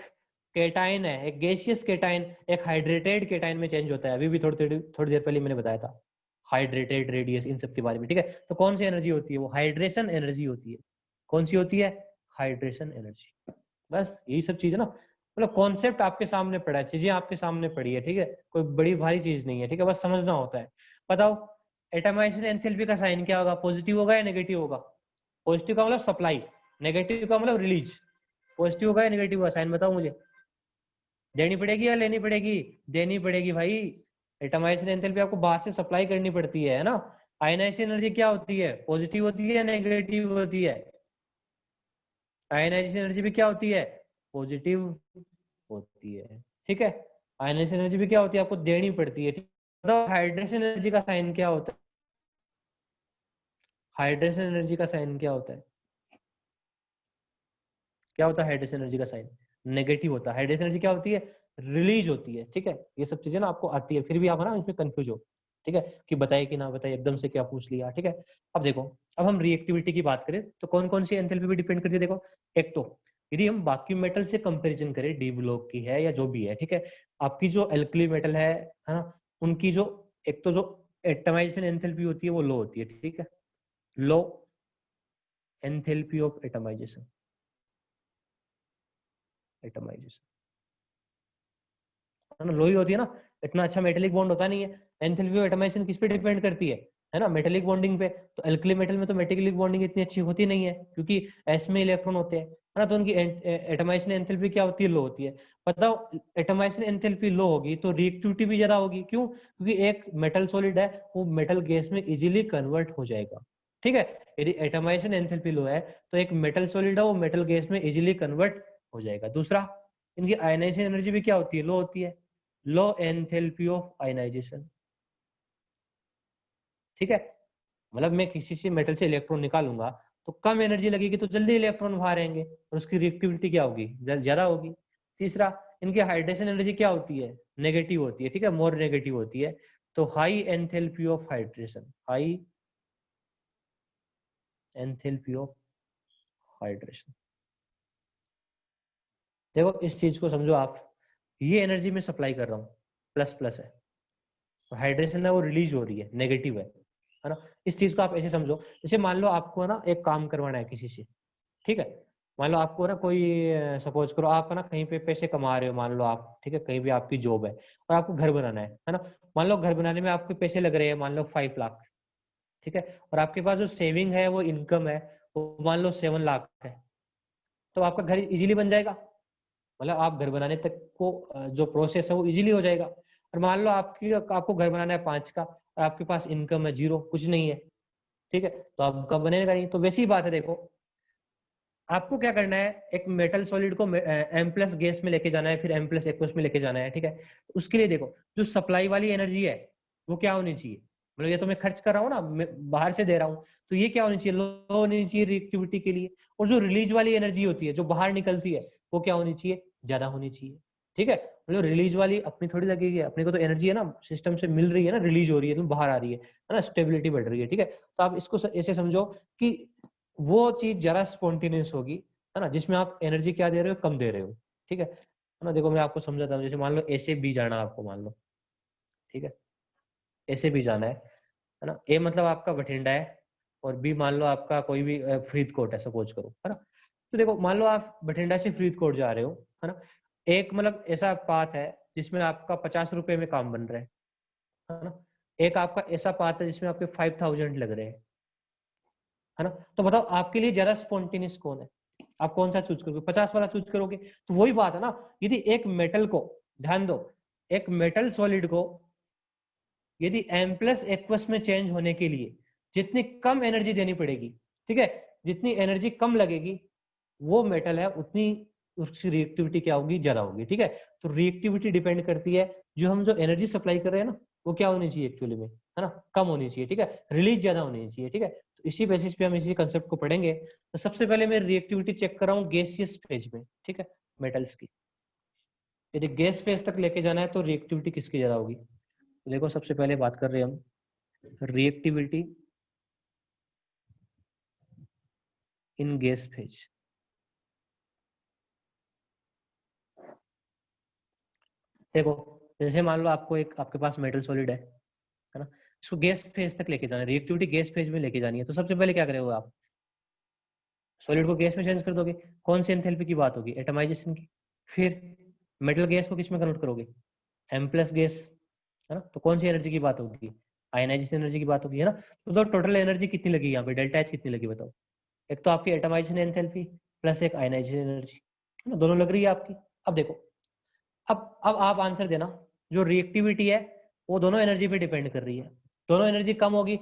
केटाइन है, एक गैसियस केटाइन एक हाइड्रेटेड केटाइन में चेंज होता है, अभी भी थोड़ी देर पहले मैंने बताया था हाइड्रेटेड, रेडियस, इन सब के बारे में, ठीक है? तो कौन सी एनर्जी होती है? वो हाइड्रेशन एनर्जी होती है। कौन सी होती है? Hydration energy. बस यही सब चीज है ना, मतलब कॉन्सेप्ट आपके सामने पड़ा है, चीजें आपके सामने पड़ी है, ठीक है? कोई बड़ी भारी चीज नहीं है, ठीक है? बस समझना होता है। बताओ, एटमाइजेशन एंथैल्पी का साइन क्या होगा? पॉजिटिव होगा या नेगेटिव होगा? पॉजिटिव का मतलब सप्लाई, नेगेटिव का मतलब रिलीज। पॉजिटिव होगा या नेगेटिव होगा? साइन बताओ मुझे। देनी पड़ेगी या लेनी पड़ेगी? देनी पड़ेगी भाई। एटमाइजेशन एंथैल्पी आपको बाहर से सप्लाई करनी पड़ती है ना? आयनाइजेशन एनर्जी क्या होती है? पॉजिटिव होती है या नेगेटिव होती है? आयनाइजेशन एनर्जी भी क्या होती है? पॉजिटिव होती है, ठीक है? आयनाइजेशन एनर्जी भी क्या होती है? आपको देनी पड़ती है, ठीक है? तो हाइड्रेशन एनर्जी का साइन क्या होता है? हाइड्रेशन एनर्जी का साइन क्या होता है? क्या होता है हाइड्रेशन एनर्जी का साइन? नेगेटिव होता है। हाइड्रेशन एनर्जी क्या होती है? रिलीज होती है, ठीक है? ये सब चीजें ना आपको आती है, फिर भी आप ना इसमें कंफ्यूज हो, ठीक है, कि बताइए कि ना बताइए, एकदम से क्या पूछ लिया, ठीक है? अब देखो, अब हम रिएक्टिविटी की बात करें तो कौन कौन सी एंथैल्पी पे डिपेंड करती है? देखो, एक तो यदि हम बाकी मेटल से कंपैरिजन करें, डी ब्लॉक की है या जो भी है, ठीक है, आपकी जो एल्कली मेटल है ना, उनकी जो एक तो जो एटमाइजेशन एंथैल्पी होती है वो लो होती है, ठीक है? लो एंथैल्पी ऑफ एटमाइजेशन, एटमाइजेशन है ना, लो ही होती है ना, इतना अच्छा मेटेलिक बॉन्ड होता नहीं है। एंथैल्पी ऑफ एटमाइजेशन किस पे डिपेंड करती है ना? मेटेलिक बॉन्डिंग पे। तो एल्कली मेटल में तो मेटेलिक बॉन्डिंग इतनी अच्छी होती नहीं है, क्योंकि एस में इलेक्ट्रॉन होते हैं, है ना? तो उनकी एटमाइजेशन एंथैल्पी क्या होती है? लो होती है। बताओ, एटमाइजेशन एंथैल्पी लो होगी तो रिएक्टिविटी भी ज्यादा होगी, क्यों? क्योंकि एक मेटल सॉलिड है, वो मेटल गैस में इजीली कन्वर्ट हो जाएगा, ठीक है? यदि एटमाइजेशन एंथैल्पी लो है तो एक मेटल सॉलिड है, वो मेटल गैस में इजीली कन्वर्ट हो जाएगा। दूसरा, इनकी आयनाइजेशन एनर्जी भी क्या होती है? लो होती है। लो एंथैल्पी ऑफ आयनाइजेशन, ठीक है? मतलब मैं किसी से मेटल से इलेक्ट्रॉन निकालूंगा तो कम एनर्जी लगेगी, तो जल्दी इलेक्ट्रॉन बाहर आएंगे और उसकी रिएक्टिविटी क्या होगी? ज्यादा होगी। तीसरा, इनकी हाइड्रेशन एनर्जी क्या होती है? नेगेटिव होती है, ठीक है? मोर नेगेटिव होती है। तो high enthalpy of hydration, high enthalpy of hydration. देखो, इस चीज को समझो आप, ये एनर्जी मैं सप्लाई कर रहा हूँ, प्लस प्लस है, हाइड्रेशन है वो रिलीज हो रही है, नेगेटिव है ना? इस चीज को आप ऐसे समझो, जैसे मान लो आपको ना एक काम करवाना है किसी से, ठीक है? मान लो आपको ना कोई, सपोज करो आप ना कहीं पे पैसे कमा रहे हो, मान लो आप, ठीक है, कहीं भी आपकी जॉब है और आपको घर बनाना है ना? मान लो घर बनाने में आपके पैसे लग रहे हैं, मान लो 5 लाख, ठीक है? और आपके पास जो सेविंग है, वो इनकम है, वो मान लो 7 लाख है, तो आपका घर इजीली बन जाएगा। मतलब आप घर बनाने तक को जो प्रोसेस है वो इजीली हो जाएगा। और मान लो आपको घर बनाना है 5 का और आपके पास इनकम है 0, कुछ नहीं है, ठीक है, तो आपका बनेगा नहीं। तो वैसी बात है, देखो आपको क्या करना है, एक मेटल सॉलिड को M प्लस गैस में लेके जाना है, फिर M प्लस एक्वस में लेके जाना है, ठीक है। तो उसके लिए देखो जो सप्लाई वाली एनर्जी है वो क्या होनी चाहिए, मतलब ये तो मैं खर्च कर रहा हूँ ना, मैं बाहर से दे रहा हूँ, तो ये क्या होनी चाहिए, लो होनी चाहिए रिएक्टिविटी के लिए। और जो रिलीज वाली एनर्जी होती है जो बाहर निकलती है वो क्या होनी चाहिए, ज्यादा होनी चाहिए, ठीक है। मतलब रिलीज वाली अपनी थोड़ी लगेगी, अपने को तो एनर्जी है ना सिस्टम से मिल रही है ना, रिलीज हो रही है तो बाहर आ रही है ना, स्टेबिलिटी बढ़ रही है, ठीक है। तो आप इसको ऐसे समझो कि वो चीज जरा स्पॉन्टेनियस होगी, है ना, जिसमें आप एनर्जी क्या दे रहे हो, कम दे रहे हो, ठीक है ना। देखो मैं आपको समझाता हूँ, जैसे मान लो ए से बी जाना आपको, मान लो, ठीक है, ए से बी जाना है ना। ए मतलब आपका बठिंडा है और बी मान लो आपका कोई भी फरीदकोट है, सपोज करो, है ना। तो देखो मान लो आप बठिंडा से फरीदकोट जा रहे हो, है ना। एक मतलब ऐसा पाथ है जिसमें आपका 50 रुपए में काम बन रहा है ना। एक आपका ऐसा पाथ है जिसमें आपके 5000 लग रहे हैं, है ना। तो बताओ आपके लिए ज्यादा स्पॉन्टेनियस कौन है, आप कौन सा चूज करोगे, 50 वाला चूज करोगे। तो वही बात है ना, यदि एक मेटल को, ध्यान दो, एक मेटल सॉलिड को यदि M प्लस एक्वस में चेंज होने के लिए जितनी कम एनर्जी देनी पड़ेगी, ठीक है, जितनी एनर्जी कम लगेगी वो मेटल है उतनी उसकी रिएक्टिविटी क्या होगी, ज्यादा होगी, ठीक है। तो रिएक्टिविटी डिपेंड करती है जो हम जो एनर्जी सप्लाई कर रहे हैं ना वो क्या होनी चाहिए एक्चुअली में, है ना, कम होनी चाहिए, ठीक है, रिलीज ज्यादा होनी चाहिए, ठीक है। तो इसी बेसिस पे हम इसी कंसेप्ट को पढ़ेंगे। तो सबसे पहले मैं रिएक्टिविटी चेक कर रहा हूँ गैसियस फेज में, ठीक है, मेटल्स की। यदि गैस फेज तक लेके जाना है तो रिएक्टिविटी किसकी ज्यादा होगी। तो देखो सबसे पहले बात कर रहे हैं हम रिएक्टिविटी इन गैस फेज। देखो जैसे मान लो आपको एक, आपके पास मेटल सॉलिड है ना, इसको गैस फेज तक लेके जाना है, रिएक्टिविटी गैस फेज में लेके जानी है। तो सबसे पहले क्या करोगे आप, सॉलिड को गैस में चेंज कर दोगे। कौन सी एंथैल्पी की बात होगी, एटमाइजेशन की। फिर मेटल गैस को किस में कन्वर्ट करोगे, M प्लस गैस, है ना। तो कौन सी एनर्जी की बात होगी, आयनाइजेशन एनर्जी की बात होगी, है ना। तो टोटल एनर्जी कितनी लगी यहाँ पे, डेल्टा एच कितनी लगी बताओ। एक तो आपकी एटमाइजेशन एंथैल्पी प्लस एक आयनाइजेशन एनर्जी, है ना, दोनों लग रही है आपकी। अब देखो, अब आप आंसर देना, जो रिएक्टिविटी है वो दोनों एनर्जी पे डिपेंड कर रही है। दोनों एनर्जी कम होगी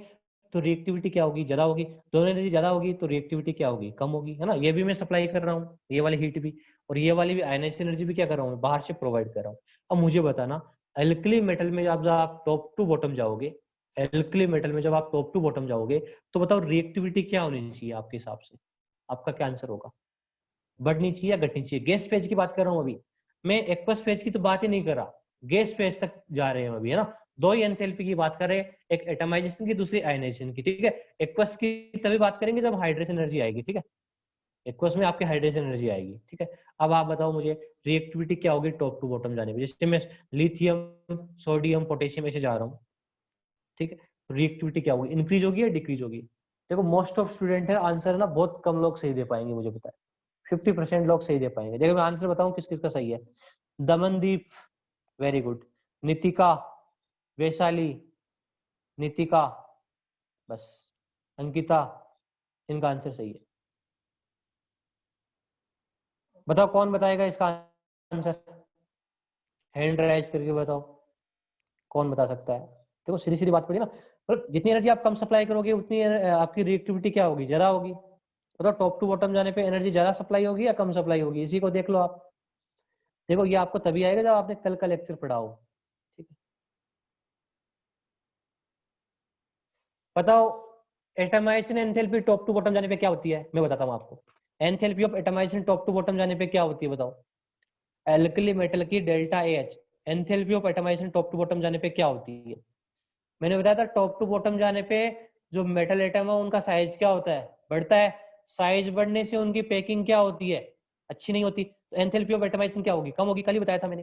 तो रिएक्टिविटी क्या होगी, ज्यादा होगी। दोनों एनर्जी ज्यादा होगी तो रिएक्टिविटी क्या होगी, कम होगी, है ना। ये भी मैं सप्लाई कर रहा हूँ, ये वाली हीट भी, और ये वाली भी आयनाइजेशन एनर्जी भी क्या कर रहा हूँ, बाहर से प्रोवाइड कर रहा हूँ। अब मुझे बताना, एल्कली मेटल में जब आप टॉप टू बॉटम जाओगे, एल्कली मेटल में जब आप टॉप टू बॉटम जाओगे तो बताओ रिएक्टिविटी क्या होनी चाहिए आपके हिसाब से, आपका क्या आंसर होगा, बढ़नी चाहिए या घटनी चाहिए। गैस फेज की बात कर रहा हूँ अभी मैं, एक्वस फेज की तो बात ही नहीं कर रहा, गैस फेज तक जा रहे हैं अभी, है ना। दो ही एंथैल्पी की बात कर रहे हैं, एक एटमाइजेशन की दूसरी आयनाइजेशन की, ठीक है। एक्वस की तभी बात करेंगे जब हाइड्रेशन एनर्जी आएगी, ठीक है, एक्वस में आपकी हाइड्रेशन एनर्जी आएगी, ठीक है। अब आप बताओ मुझे रिएक्टिविटी क्या होगी टॉप टू बॉटम जाने में, जैसे मैं लिथियम सोडियम पोटेशियम ऐसे जा रहा हूँ, ठीक है, रिएक्टिविटी क्या होगी, इंक्रीज होगी या डिक्रीज होगी। देखो मोस्ट ऑफ स्टूडेंट है, आंसर ना बहुत कम लोग सही दे पाएंगे, मुझे पता है 50% लोग सही दे पाएंगे। देखो मैं आंसर बताऊं किस किस का सही है। दमनदीप वेरी गुड, नितिका, वैशाली, नितिका, बस, अंकिता, इनका आंसर सही है। बताओ कौन बताएगा इसका आंसर, हैंड राइज करके बताओ कौन बता सकता है। देखो सीधी सीधी बात पड़ी ना, मतलब जितनी एनर्जी आप कम सप्लाई करोगे उतनी आपकी रिएक्टिविटी क्या होगी, ज्यादा होगी। बताओ टॉप टू बॉटम जाने पे एनर्जी ज्यादा सप्लाई होगी या कम सप्लाई होगी, इसी को देख लो आप। देखो ये आपको तभी आएगा जब आपने कल का लेक्चर पढ़ा हो, ठीक है। बताओ atomisation enthalpy top to bottom जाने पे क्या होती है, मैं बताता हूँ आपको। Enthalpy of atomisation top to bottom जाने पे क्या होती है बताओ, एल्कली मेटल की delta H, enthalpy of atomisation top to bottom जाने पे क्या होती है। मैंने बताया था टॉप टू बॉटम जाने पे जो मेटल एटम है उनका साइज क्या होता है, बढ़ता है। साइज बढ़ने से उनकी पैकिंग क्या होती है, अच्छी नहीं होती। तो एंथैल्पी ऑफ एटमाइजेशन क्या होगी, कम होगी, कल ही बताया था मैंने,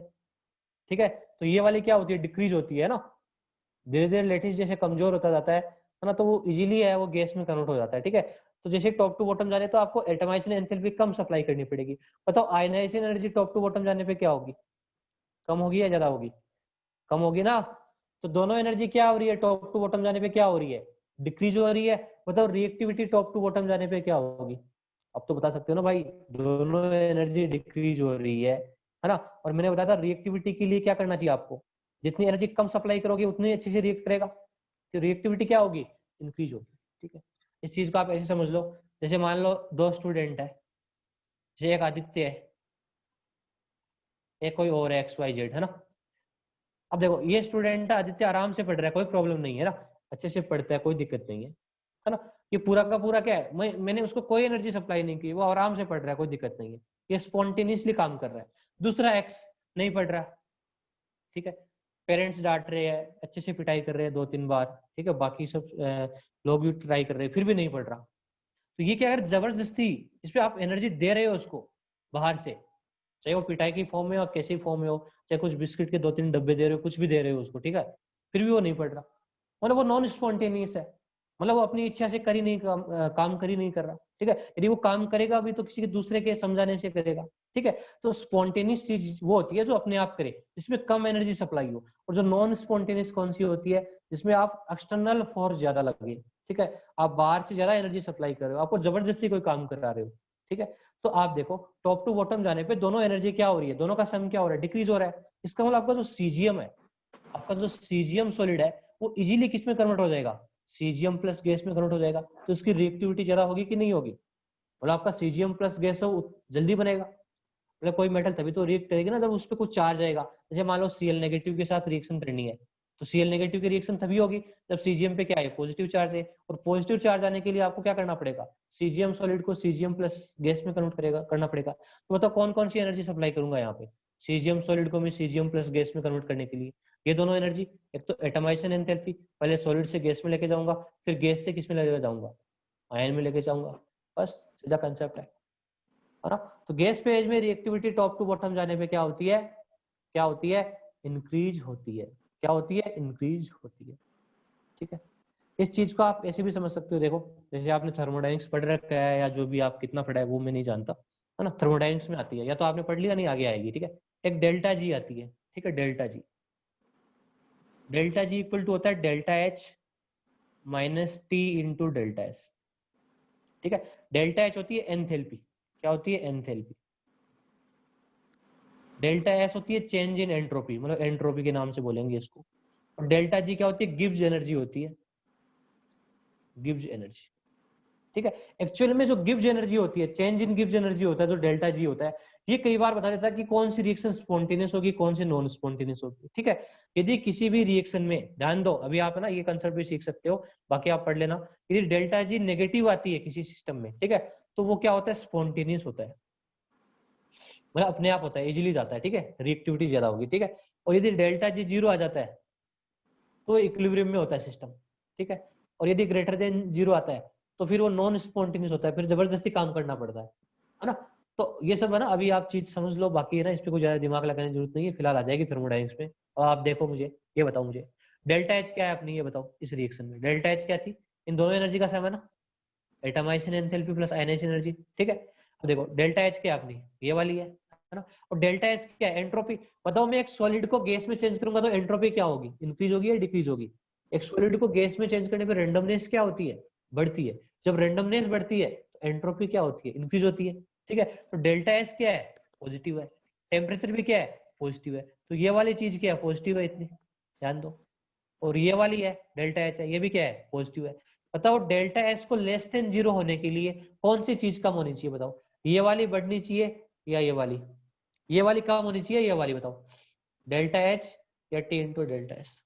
ठीक है। तो ये वाली क्या होती है, डिक्रीज होती है ना, धीरे धीरे लेटिस जैसे कमजोर होता जाता है ना, तो वो इजीली है वो गैस में कन्वर्ट हो जाता है, ठीक है। तो जैसे टॉप टू बॉटम जाने तो आपको एटमाइजेशन एंथैल्पी कम सप्लाई करनी पड़ेगी। बताओ ionisation energy top to bottom जाने पे क्या होगी, कम होगी या ज्यादा होगी, कम होगी ना। तो दोनों एनर्जी क्या हो रही है टॉप टू बॉटम जाने पे, क्या हो रही है, डिक्रीज हो रही है। बताओ रिएक्टिविटी टॉप टू बॉटम जाने पे क्या होगी, अब तो बता सकते हो ना भाई, दोनों एनर्जी डिक्रीज हो रही है ना। और मैंने बताया था रिएक्टिविटी के लिए क्या करना चाहिए आपको, जितनी एनर्जी कम सप्लाई करोगे उतनी अच्छे से रिएक्ट करेगा, तो रिएक्टिविटी क्या होगी, इंक्रीज होगी, ठीक है। इस चीज को आप ऐसे समझ लो, जैसे मान लो दो स्टूडेंट है, जैसे एक आदित्य है, एक कोई और है XYZ, है ना। अब देखो ये स्टूडेंट आदित्य आराम से पढ़ रहा है, कोई प्रॉब्लम नहीं है ना, अच्छे से पढ़ता है, कोई दिक्कत नहीं है ना। ये पूरा का पूरा क्या है, मैंने उसको कोई एनर्जी सप्लाई नहीं की, वो आराम से पढ़ रहा है, कोई दिक्कत नहीं है, ये स्पॉन्टेनियसली काम कर रहा है। दूसरा एक्स नहीं पढ़ रहा, ठीक है, पेरेंट्स डांट रहे हैं, अच्छे से पिटाई कर रहे हैं 2-3 बार, ठीक है, बाकी सब लोग भी ट्राई कर रहे हैं, फिर भी नहीं पढ़ रहा। तो ये क्या, अगर जबरदस्ती इस पे आप एनर्जी दे रहे हो उसको बाहर से, चाहे वो पिटाई की फॉर्म में हो, कैसी फॉर्म में हो, चाहे कुछ बिस्किट के 2-3 डब्बे दे रहे हो, कुछ भी दे रहे हो उसको, ठीक है, फिर भी वो नहीं पढ़ रहा, मतलब वो नॉन स्पॉन्टेनियस है, मतलब वो अपनी इच्छा से करी नहीं काम कर ही नहीं कर रहा, ठीक है। यदि वो काम करेगा भी तो किसी के दूसरे के समझाने से करेगा, ठीक है। तो स्पॉन्टेनियस चीज वो होती है जो अपने आप करे, जिसमें कम एनर्जी सप्लाई हो, और जो नॉन स्पॉन्टेनियस कौन सी होती है, जिसमें आप एक्सटर्नल फोर्स ज्यादा लगे, ठीक है, आप बाहर से ज्यादा एनर्जी सप्लाई कर रहे हो, आपको जबरदस्ती कोई काम करा रहे हो, ठीक है। तो आप देखो टॉप टू बॉटम जाने पे दोनों एनर्जी क्या हो रही है, दोनों का सम क्या हो रहा है, डिक्रीज हो रहा है। इसका मतलब आपका जो सीजीएम है, आपका जो सीजीएम सॉलिड है, वो इजीली किस में कन्वर्ट हो जाएगा, सीजीएम प्लस गैस में कन्वर्ट हो जाएगा। तो उसकी रिएक्टिविटी ज्यादा होगी कि नहीं होगी, मतलब आपका सीजीएम प्लस गैस है वो जल्दी बनेगा, मतलब कोई मेटल तभी तो रिएक्ट करेगी ना जब उस पर कुछ चार्ज आएगा। जैसे मान लो Cl नेगेटिव के साथ रिएक्शन करनी है, तो Cl नेगेटिव की रिएक्शन तभी होगी जब सीजीएम पे क्या है, पॉजिटिव चार्ज है, और पॉजिटिव चार्ज आने के लिए आपको क्या करना पड़ेगा, सीजीएम सॉलिड को सीजीएम प्लस गैस में कन्वर्ट करना पड़ेगा। तो मतलब कौन कौन सी एनर्जी सप्लाई करूंगा यहाँ पे, सीजीएम सॉलिड को मैं सीजीएम प्लस गैस में कन्वर्ट करने के लिए ये दोनों एनर्जी, एक तो एटमाइजेशन एंथैल्पी, पहले सॉलिड से गैस में लेके जाऊंगा, फिर गैस से किस में लेके जाऊंगा, आयन में लेके जाऊंगा, बस सीधा कंसेप्ट है ना। तो गैस फेज में रिएक्टिविटी टॉप टू बॉटम जाने पे क्या होती है, क्या होती है, इंक्रीज होती है, क्या होती है, इंक्रीज होती है, ठीक है। इस चीज को आप ऐसे भी समझ सकते हो, देखो जैसे आपने थर्मोडायनेमिक्स पढ़ रखा है या जो भी आप कितना पढ़ा है वो मैं नहीं जानता, है ना, थर्मोडायनेमिक्स में आती है, या तो आपने पढ़ लिया नहीं आगे आएगी, ठीक है। एक डेल्टा जी आती है, ठीक है, delta G, delta G equal to होता है delta H minus T into delta S, ठीक है। डेल्टा एच होती है एंथैल्पी, क्या होती है, एंथैल्पी। डेल्टा एस होती है चेंज इन एंट्रोपी, मतलब एंट्रोपी के नाम से बोलेंगे इसको। और डेल्टा जी क्या होती है, गिब्स एनर्जी होती है, गिब्स एनर्जी, ठीक है। एक्चुअल में जो गिब्स एनर्जी होती है, चेंज इन गिब्स एनर्जी होता है, जो डेल्टा जी होता है, ये कई बार बता देता है कि कौन सी रिएक्शन स्पॉन्टेनियस होगी, कौन सी नॉन स्पॉन्टेनियस होगी, ठीक है। यदि किसी भी रिएक्शन में, ध्यान दो अभी आप है ना ये कंसेप्ट भी सीख सकते हो, बाकी आप पढ़ लेना, यदि डेल्टा जी नेगेटिव आती है किसी सिस्टम में, ठीक है, तो वो क्या होता है, स्पॉन्टेनियस होता है, मतलब अपने आप होता है, इजीली जाता है, ठीक है, रिएक्टिविटी ज्यादा होगी, ठीक है। और यदि डेल्टा जी जीरो आ जाता है तो इक्विलिब्रियम में होता है सिस्टम, ठीक है। और यदि ग्रेटर देन जीरो आता है तो फिर वो नॉन स्पॉन्टेनियस होता है, फिर जबरदस्ती काम करना पड़ता है ना। तो ये सब है ना, अभी आप चीज समझ लो, बाकी है ना इस पे कोई ज्यादा दिमाग लगाने की जरूरत नहीं है, फिलहाल आ जाएगी थर्मोडायनेमिक्स में। और आप देखो मुझे ये बताओ, मुझे डेल्टा एच क्या है अपनी, ये बताओ इस रिएक्शन में डेल्टा एच क्या थी, इन दोनों एनर्जी का सम है ना, atomisation enthalpy plus ionisation energy, ठीक है। अब देखो डेल्टा एच क्या अपनी ये वाली है ना, और डेल्टा एस क्या है, एंट्रोपी। बताओ मैं एक सॉलिड को गैस में चेंज करूंगा तो एंट्रोपी क्या होगी, इंक्रीज होगी या डिक्रीज होगी। एक सॉलिड को गैस में चेंज करने पर रेंडमनेस क्या होती है, बढ़ती है। जब रेंडमनेस बढ़ती है तो एंट्रोपी क्या होती है, इंक्रीज होती है, ठीक है। तो डेल्टा एस क्या है, पॉजिटिव है, टेम्परेचर भी क्या है, पॉजिटिव है, तो ये वाली चीज क्या है, पॉजिटिव है इतनी, ध्यान दो। और ये वाली है डेल्टा एच है, ये भी क्या है, पॉजिटिव है। बताओ डेल्टा एस को लेस देन जीरो होने के लिए कौन सी चीज कम होनी चाहिए, बताओ, ये वाली बढ़नी चाहिए या ये वाली कम होनी चाहिए, ये वाली बताओ, डेल्टा एच या T into delta S.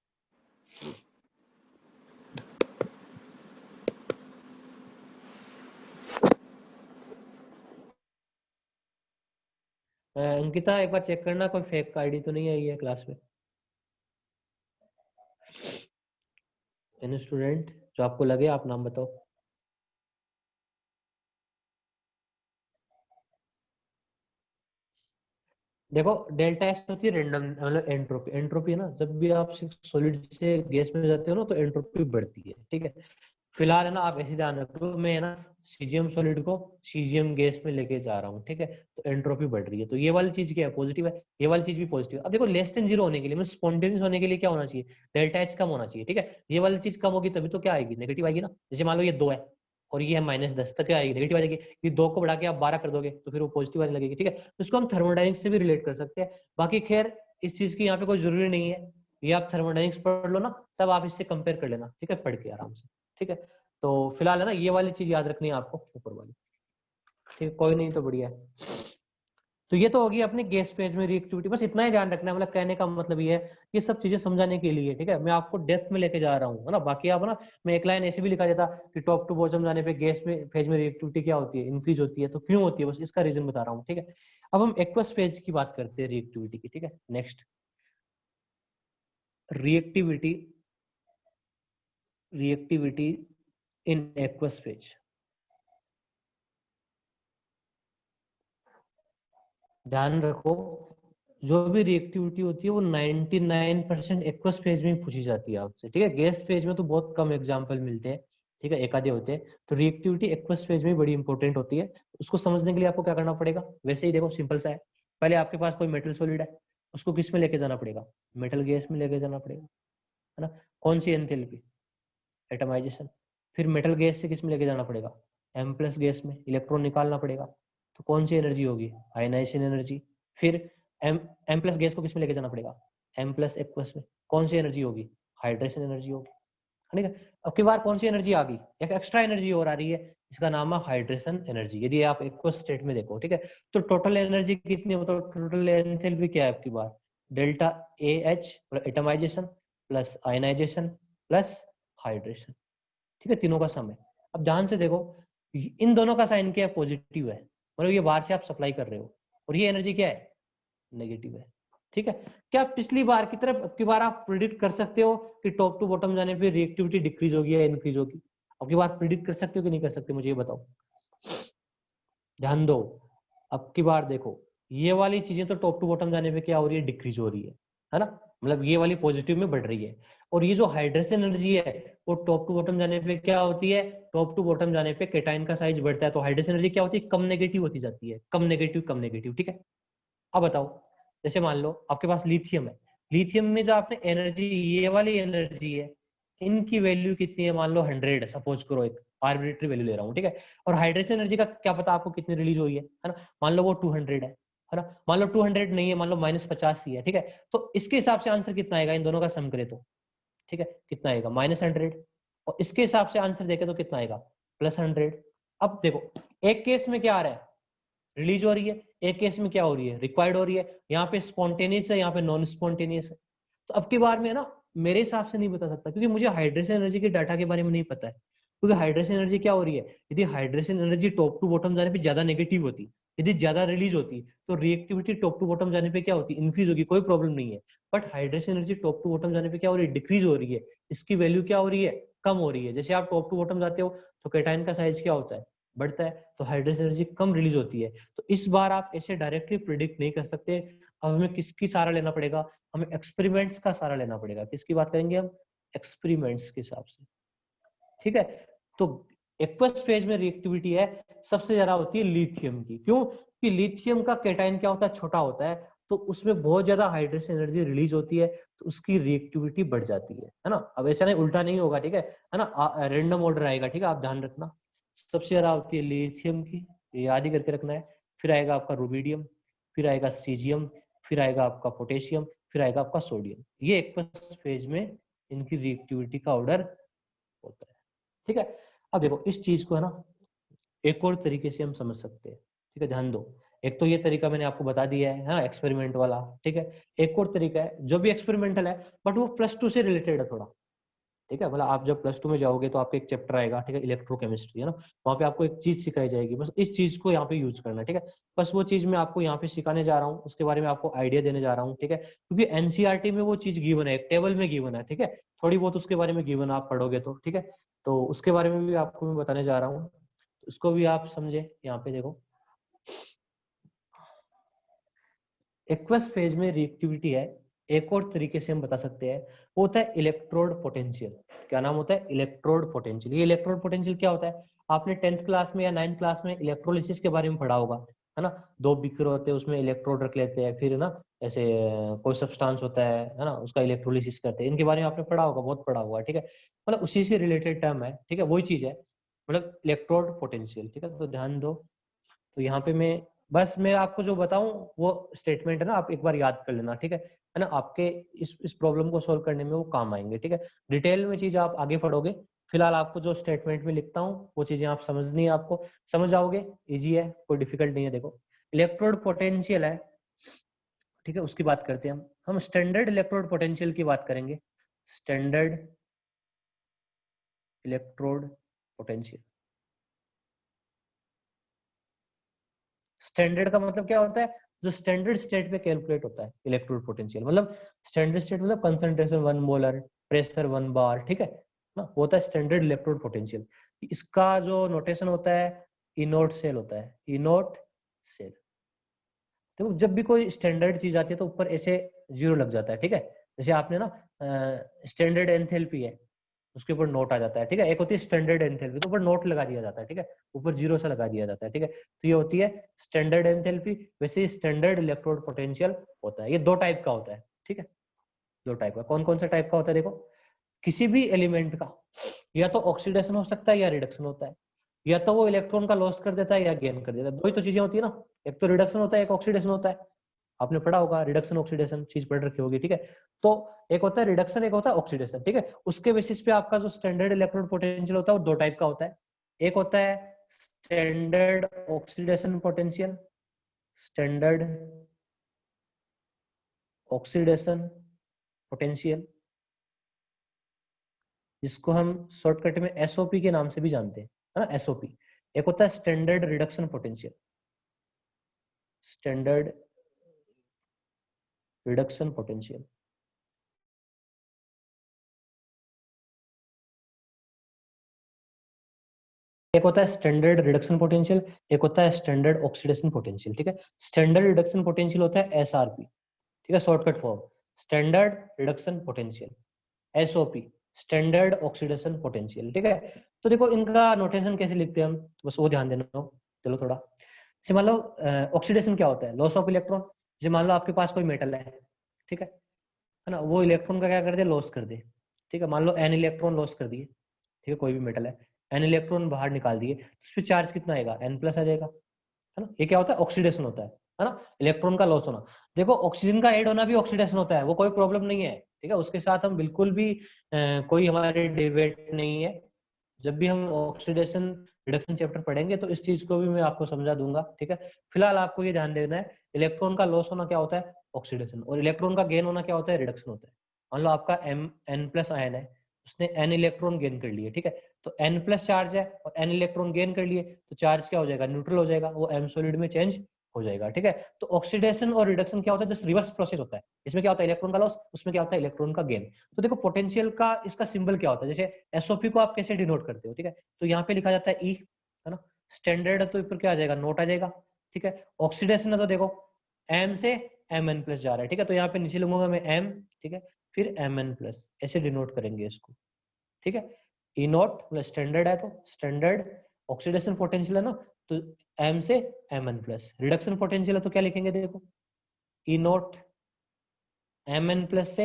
Ankita एक बार चेक करना कोई फेक आईडी तो नहीं आई है क्लास में, एनी स्टूडेंट जो आपको लगे आप नाम बताओ। देखो डेल्टा एस होती है रेंडम, मतलब एंट्रोपी, एंट्रोपी है ना, जब भी आप सॉलिड से गैस में जाते हो ना तो एंट्रोपी बढ़ती है, ठीक है। फिलहाल है ना आप ऐसे ध्यान रखो, मैं है ना सीजीएम सॉलिड को सीजीएम गैस में लेके जा रहा हूँ, ठीक है, तो एंट्रोपी बढ़ रही है, तो ये वाली चीज क्या है, पॉजिटिव है, ये वाली चीज भी पॉजिटिव है। अब देखो लेस देन जीरो होने के लिए, मतलब स्पॉन्टेनियस होने के लिए क्या होना चाहिए, डेल्टा एच कम होना चाहिए, ठीक है। ये वाली चीज कम होगी तभी तो क्या आएगी, नेगेटिव आएगी ना। जैसे मान लो ये 2 है और ये है -10, तक क्या आएगी, नेगेटिव आ जाएगी। ये 2 को बढ़ा के आप 12 कर दोगे तो फिर वो पॉजिटिव आने लगेगी, ठीक है। तो इसको हम थर्मोडायनेमिक्स से भी रिलेट कर सकते हैं। बाकी खैर इस चीज की यहाँ पे कोई जरूरी नहीं है, ये आप थर्मोडायनेमिक्स पढ़ लो ना, तब आप इससे कंपेयर कर लेना, ठीक है, पढ़ के आराम से, ठीक है। तो फिलहाल है ना ये वाली चीज याद रखनी है आपको, ऊपर वाली, ठीक है, कोई नहीं तो बढ़िया है। तो ये तो होगी अपनी गैस फेज में रिएक्टिविटी, बस इतना ही ध्यान रखना है, मतलब कहने का मतलब ये है, ये सब चीजें समझाने के लिए, ठीक है, मैं आपको डेप्थ में लेके जा रहा हूँ, है ना। बाकी आप ना, मैं एक लाइन ऐसे भी लिखा देता कि टॉप टू बॉटम जाने पे गैस में फेज में रिएक्टिविटी क्या होती है, इंक्रीज होती है, तो क्यों होती है, बस इसका रीजन बता रहा हूँ, ठीक है। अब हम एक्वस फेज की बात करते हैं रिएक्टिविटी की, ठीक है। Next, reactivity, reactivity in aqueous phase. ध्यान रखो, जो भी रिएक्टिविटी होती है वो 99% एक्वस फेज में ही पूछी जाती है आपसे, ठीक है। गैस फेज में तो बहुत कम एग्जांपल मिलते हैं, ठीक है, एक आधे होते हैं। तो रिएक्टिविटी एक्वस फेज में बड़ी इंपॉर्टेंट होती है। उसको समझने के लिए आपको क्या करना पड़ेगा, वैसे ही देखो सिंपल सा है। पहले आपके पास कोई मेटल सॉलिड है, उसको किस में लेके जाना पड़ेगा, मेटल गैस में लेके जाना पड़ेगा, है ना। कौन सी एंथैल्पी, एटमाइजेशन। फिर मेटल गैस से किस में लेके जाना पड़ेगा, एम प्लस गैस में, इलेक्ट्रॉन निकालना पड़ेगा, तो कौन सी एनर्जी होगी, आयनाइजेशन एनर्जी। फिर एम एम प्लस गैस को किस में लेके जाना पड़ेगा, एम प्लस एक्वस में, कौन सी एनर्जी होगी, हाइड्रेशन एनर्जी होगी, ठीक है। अब की बार कौन सी एनर्जी आ गई, एक एक्स्ट्रा एनर्जी और आ रही है, इसका नाम है हाइड्रेशन एनर्जी, यदि आप एक्वस स्टेट में देखो, ठीक है। तो टोटल एनर्जी कितनी, मतलब टोटल एंथैल्पी क्या है आपकी बार, delta A H atomisation plus ionisation plus hydration, ठीक है, तीनों का सम है। अब ध्यान से देखो, इन दोनों का साइन क्या है, पॉजिटिव है, मतलब ये बाहर से आप सप्लाई कर रहे हो, और ये एनर्जी क्या है, नेगेटिव है, ठीक है। क्या पिछली बार की तरफ अब की बार आप प्रिडिक्ट कर सकते हो कि टॉप टू बॉटम जाने पे रिएक्टिविटी डिक्रीज होगी या इंक्रीज होगी, अब की बार प्रिडिक्ट कर सकते हो कि नहीं कर सकते, मुझे ये बताओ। ध्यान दो, अब की बार देखो, ये वाली चीजें तो टॉप टू बॉटम जाने पे क्या हो रही है, डिक्रीज हो रही है ना, मतलब ये वाली पॉजिटिव में बढ़ रही है। और ये जो हाइड्रेशन एनर्जी है वो टॉप टू बॉटम जाने पे क्या होती है, टॉप टू बॉटम जाने पे केटाइन का साइज बढ़ता है, तो हाइड्रेशन एनर्जी क्या होती है, कम नेगेटिव होती जाती है, कम नेगेटिव कम नेगेटिव, ठीक है। अब बताओ, जैसे मान लो आपके पास लिथियम है, लिथियम में जो आपने एनर्जी, ये वाली एनर्जी है, इनकी वैल्यू कितनी है, मान लो 100, सपोज करो, एक आर्बिट्री वैल्यू ले रहा हूँ, ठीक है। और हाइड्रेशन एनर्जी का क्या पता आपको कितनी रिलीज हुई है ना, मान लो वो 200 है ना, मान लो 200 नहीं है, मान लो -50 ही है, ठीक है। तो इसके हिसाब से आंसर कितना आएगा, इन दोनों का सम करे तो, ठीक है, कितना आएगा, -100। और इसके हिसाब से आंसर देखे तो कितना आएगा, +100। अब देखो, एक केस में क्या आ रहा है, रिलीज हो रही है, एक केस में क्या हो रही है, रिक्वायर्ड हो रही है, यहाँ पे स्पॉन्टेनियस है, यहाँ पे नॉन स्पॉन्टेनियस है। तो अब की बार में ना, मेरे हिसाब से नहीं बता सकता, क्योंकि मुझे हाइड्रेशन एनर्जी के डाटा के बारे में नहीं पता है, क्योंकि हाइड्रेशन एनर्जी क्या हो रही है, यदि hydration energy top to bottom जाने पे ज्यादा नेगेटिव होती, यदि ज्यादा रिलीज होती, तो रिएक्टिविटी टॉप टू बॉटम जाने पे क्या होती, इंक्रीज होगी, कोई प्रॉब्लम नहीं है। But hydration energy top to bottom जाने पे क्या हो रही है, डिक्रीज हो रही है, इसकी वैल्यू क्या हो रही है, कम हो रही है। जैसे आप टॉप टू बॉटम जाते हो तो केटाइन का साइज क्या होता है, बढ़ता है, तो हाइड्रेशन एनर्जी कम रिलीज होती है। तो इस बार आप ऐसे डायरेक्टली प्रिडिक्ट नहीं कर सकते, अब हमें किसकी सहारा लेना पड़ेगा, हमें एक्सपेरिमेंट्स का सहारा लेना पड़ेगा। किसकी बात करेंगे हम, एक्सपेरिमेंट्स के हिसाब से, ठीक है। तो एक्वस फेज में रिएक्टिविटी है सबसे ज्यादा होती है लिथियम की, क्यों कि लिथियम का केटाइन क्या होता है, छोटा होता है, तो उसमें बहुत ज्यादा हाइड्रेशन एनर्जी रिलीज होती है, तो उसकी रिएक्टिविटी बढ़ जाती है ना। अब ऐसा नहीं, उल्टा नहीं होगा, ठीक है ना, रैंडम ऑर्डर आएगा, ठीक है, आप ध्यान रखना। सबसे ज्यादा होती है लिथियम की, ये याद ही करके रखना है। फिर आएगा आपका रुबिडियम, फिर आएगा सीजियम, फिर आएगा आपका पोटेशियम, फिर आएगा आपका सोडियम। ये एक्वस फेज में इनकी रिएक्टिविटी का ऑर्डर होता है, ठीक है। अब देखो, इस चीज को है ना एक और तरीके से हम समझ सकते हैं, ठीक है, ध्यान दो। एक तो ये तरीका मैंने आपको बता दिया है, हाँ, एक्सपेरिमेंट वाला, ठीक है। एक और तरीका है जो भी एक्सपेरिमेंटल है, बट वो +2 से रिलेटेड है थोड़ा, ठीक है। मतलब आप जब +2 में जाओगे तो आपको एक चैप्टर आएगा, ठीक है, इलेक्ट्रोकेमिस्ट्री, है ना, वहाँ पे आपको एक चीज सिखाई जाएगी, बस इस चीज को यहाँ पे यूज करना है, ठीक है। बस वो चीज मैं आपको यहाँ पे सिखाने जा रहा हूँ, उसके बारे में आपको आइडिया देने जा रहा हूँ, ठीक है, क्योंकि एनसीईआरटी में वो चीज गिवन है, एक टेबल में गिवन है, ठीक है। थोड़ी बहुत उसके बारे में गिवन आप पढ़ोगे तो, ठीक है, तो उसके बारे में भी आपको मैं बताने जा रहा हूँ, उसको भी आप समझे। यहाँ पे देखो, एक्वस फेज में रिएक्टिविटी है, एक और तरीके से हम बता सकते हैं, वो होता है इलेक्ट्रोड पोटेंशियल। क्या नाम होता है, इलेक्ट्रोड पोटेंशियल। ये इलेक्ट्रोड पोटेंशियल क्या होता है, आपने 10th क्लास में या 9th क्लास में इलेक्ट्रोलिसिस के बारे में पढ़ा होगा, है ना। दो बीकर होते हैं, उसमें इलेक्ट्रोड रख लेते हैं, फिर ना ऐसे कोई सब्सटेंस होता है ना, उसका इलेक्ट्रोलिसिस करते हैं, इनके बारे में आपने पढ़ा होगा, बहुत पढ़ा हुआ है, ठीक है। मतलब उसी से रिलेटेड टर्म है, ठीक है, वही चीज है, मतलब इलेक्ट्रोड पोटेंशियल, ठीक है। तो ध्यान दो, तो यहाँ पे मैं आपको जो बताऊं वो स्टेटमेंट है ना, आप एक बार याद कर लेना, ठीक है ना, आपके इस प्रॉब्लम को सोल्व करने में वो काम आएंगे, ठीक है। डिटेल में चीज आप आगे पढ़ोगे, फिलहाल आपको जो स्टेटमेंट में लिखता हूँ वो चीजें आप समझनी है, आपको समझ जाओगे, इजी है, कोई डिफिकल्ट नहीं है। देखो इलेक्ट्रोड पोटेंशियल है, ठीक है, उसकी बात करते हैं हम स्टैंडर्ड इलेक्ट्रोड पोटेंशियल की बात करेंगे। स्टैंडर्ड इलेक्ट्रोड पोटेंशियल, स्टैंडर्ड का मतलब क्या होता है, जो स्टैंडर्ड स्टेट पे कैलकुलेट होता है इलेक्ट्रोड पोटेंशियल, मतलब स्टैंडर्ड स्टेट मतलब कंसंट्रेशन 1 मोलर, प्रेशर 1 बार, ठीक है ना, वो होता है स्टैंडर्ड इलेक्ट्रोड पोटेंशियल। इसका जो नोटेशन होता है इनोट सेल होता है, इनोट सेल। तो जब भी कोई स्टैंडर्ड चीज आती है तो ऊपर ऐसे जीरो लग जाता है, ठीक है, जैसे आपने ना स्टैंडर्ड एंथैल्पी है, उसके ऊपर नोट आ जाता है, ठीक है, एक होती है स्टैंडर्ड एंथैल्पी, तो ऊपर नोट लगा दिया जाता है, ठीक है, ऊपर जीरो से लगा दिया जाता है, ठीक है, तो ये होती है स्टैंडर्ड एंथैल्पी। वैसे स्टैंडर्ड इलेक्ट्रोड पोटेंशियल होता है, ये दो टाइप का होता है, ठीक है, दो टाइप का। कौन कौन सा टाइप का होता है, देखो किसी भी एलिमेंट का या तो ऑक्सीडेशन हो सकता है या रिडक्शन होता है, या तो वो इलेक्ट्रॉन का लॉस कर देता है या गेन कर देता है, दो ही तो चीजें होती है ना, एक तो रिडक्शन होता है, एक ऑक्सीडेशन होता है। आपने पढ़ा होगा रिडक्शन ऑक्सीडेशन, चीज पढ़ रखी होगी, ठीक है, तो एक होता है रिडक्शन, एक होता है ऑक्सीडेशन, ठीक है, उसके बेसिस पे आपका जो स्टैंडर्ड इलेक्ट्रोड पोटेंशियल होता है वो दो टाइप का होता है। एक होता है standard oxidation potential, standard oxidation potential, जिसको हम शॉर्टकट में एसओपी के नाम से भी जानते हैं, है ना, एसओपी। एक होता है standard reduction potential, standard reduction potential. एक होता है स्टैंडर्ड रिडक्शन पोटेंशियल, एक होता है स्टैंडर्ड ऑक्सीडेशन पोटेंशियल, ठीक है। स्टैंडर्ड रिडक्शन पोटेंशियल होता है एसआरपी, ठीक है, shortcut form standard reduction potential, SOP standard oxidation potential, ठीक है। तो देखो इनका नोटेशन कैसे लिखते हैं हम, तो बस वो ध्यान देना हो। चलो थोड़ा जैसे मान लो ऑक्सीडेशन क्या होता है, लॉस ऑफ इलेक्ट्रॉन। जैसे मान लो आपके पास कोई मेटल है, ठीक है ना, वो इलेक्ट्रॉन का क्या कर दे, लॉस कर दे, ठीक है, मान लो एन इलेक्ट्रॉन लॉस कर दिए, ठीक है, कोई भी मेटल है, एन इलेक्ट्रॉन बाहर निकाल दिए, तो उस पर चार्ज कितना आएगा, एन प्लस आ जाएगा, है ना, ये क्या होता है, ऑक्सीडेशन होता है ना, इलेक्ट्रॉन का लॉस होना। देखो ऑक्सीजन का ऐड होना भी ऑक्सीडेशन होता है, वो कोई प्रॉब्लम नहीं है, ठीक है, उसके साथ हम बिल्कुल भी कोई हमारे डिबेट नहीं है। जब भी हम ऑक्सीडेशन रिडक्शन चैप्टर पढ़ेंगे तो इस चीज को भी मैं आपको समझा दूंगा, ठीक है। फिलहाल आपको ये ध्यान देना है, इलेक्ट्रॉन का लॉस होना क्या होता है, ऑक्सीडेशन, और इलेक्ट्रॉन का गेन होना क्या होता है, रिडक्शन होता है। मान लो आपका एम एन प्लस आयन है, उसने एन इलेक्ट्रॉन गेन कर लिए, ठीक है, तो एन प्लस चार्ज है और एन इलेक्ट्रॉन गेन कर लिए, तो चार्ज क्या हो जाएगा, न्यूट्रल हो जाएगा, वो एम सॉलिड में चेंज हो जाएगा, ठीक है। तो ऑक्सीडेशन और रिडक्शन क्या होता है, जस्ट रिवर्स प्रोसेस होता है। इसमें क्या होता है, इलेक्ट्रॉन का लॉस, उसमें क्या होता है, इलेक्ट्रॉन का गेन। तो देखो पोटेंशियल का इसका सिंबल क्या होता है, जैसे एसओपी को आप कैसे डिनोट करते हो, ठीक है, तो यहाँ पे लिखा जाता है ई, है ना, स्टैंडर्ड तो ऊपर क्या आ जाएगा, नोट आ जाएगा, ठीक है। ऑक्सीडेशन है तो देखो एम से एम एन प्लस जा रहा है, ठीक है, तो यहाँ पे नीचे लिखूंगा मैं एम, ठीक है, फिर एम एन प्लस, ऐसे डिनोट करेंगे इसको, ठीक है। ई नॉट मतलब स्टैंडर्ड है तो स्टैंडर्ड, ऑक्सीडेशन पोटेंशियल है ना, तो एम से M N plus, reduction potential है तो क्या लिखेंगे, देखो E not M N plus से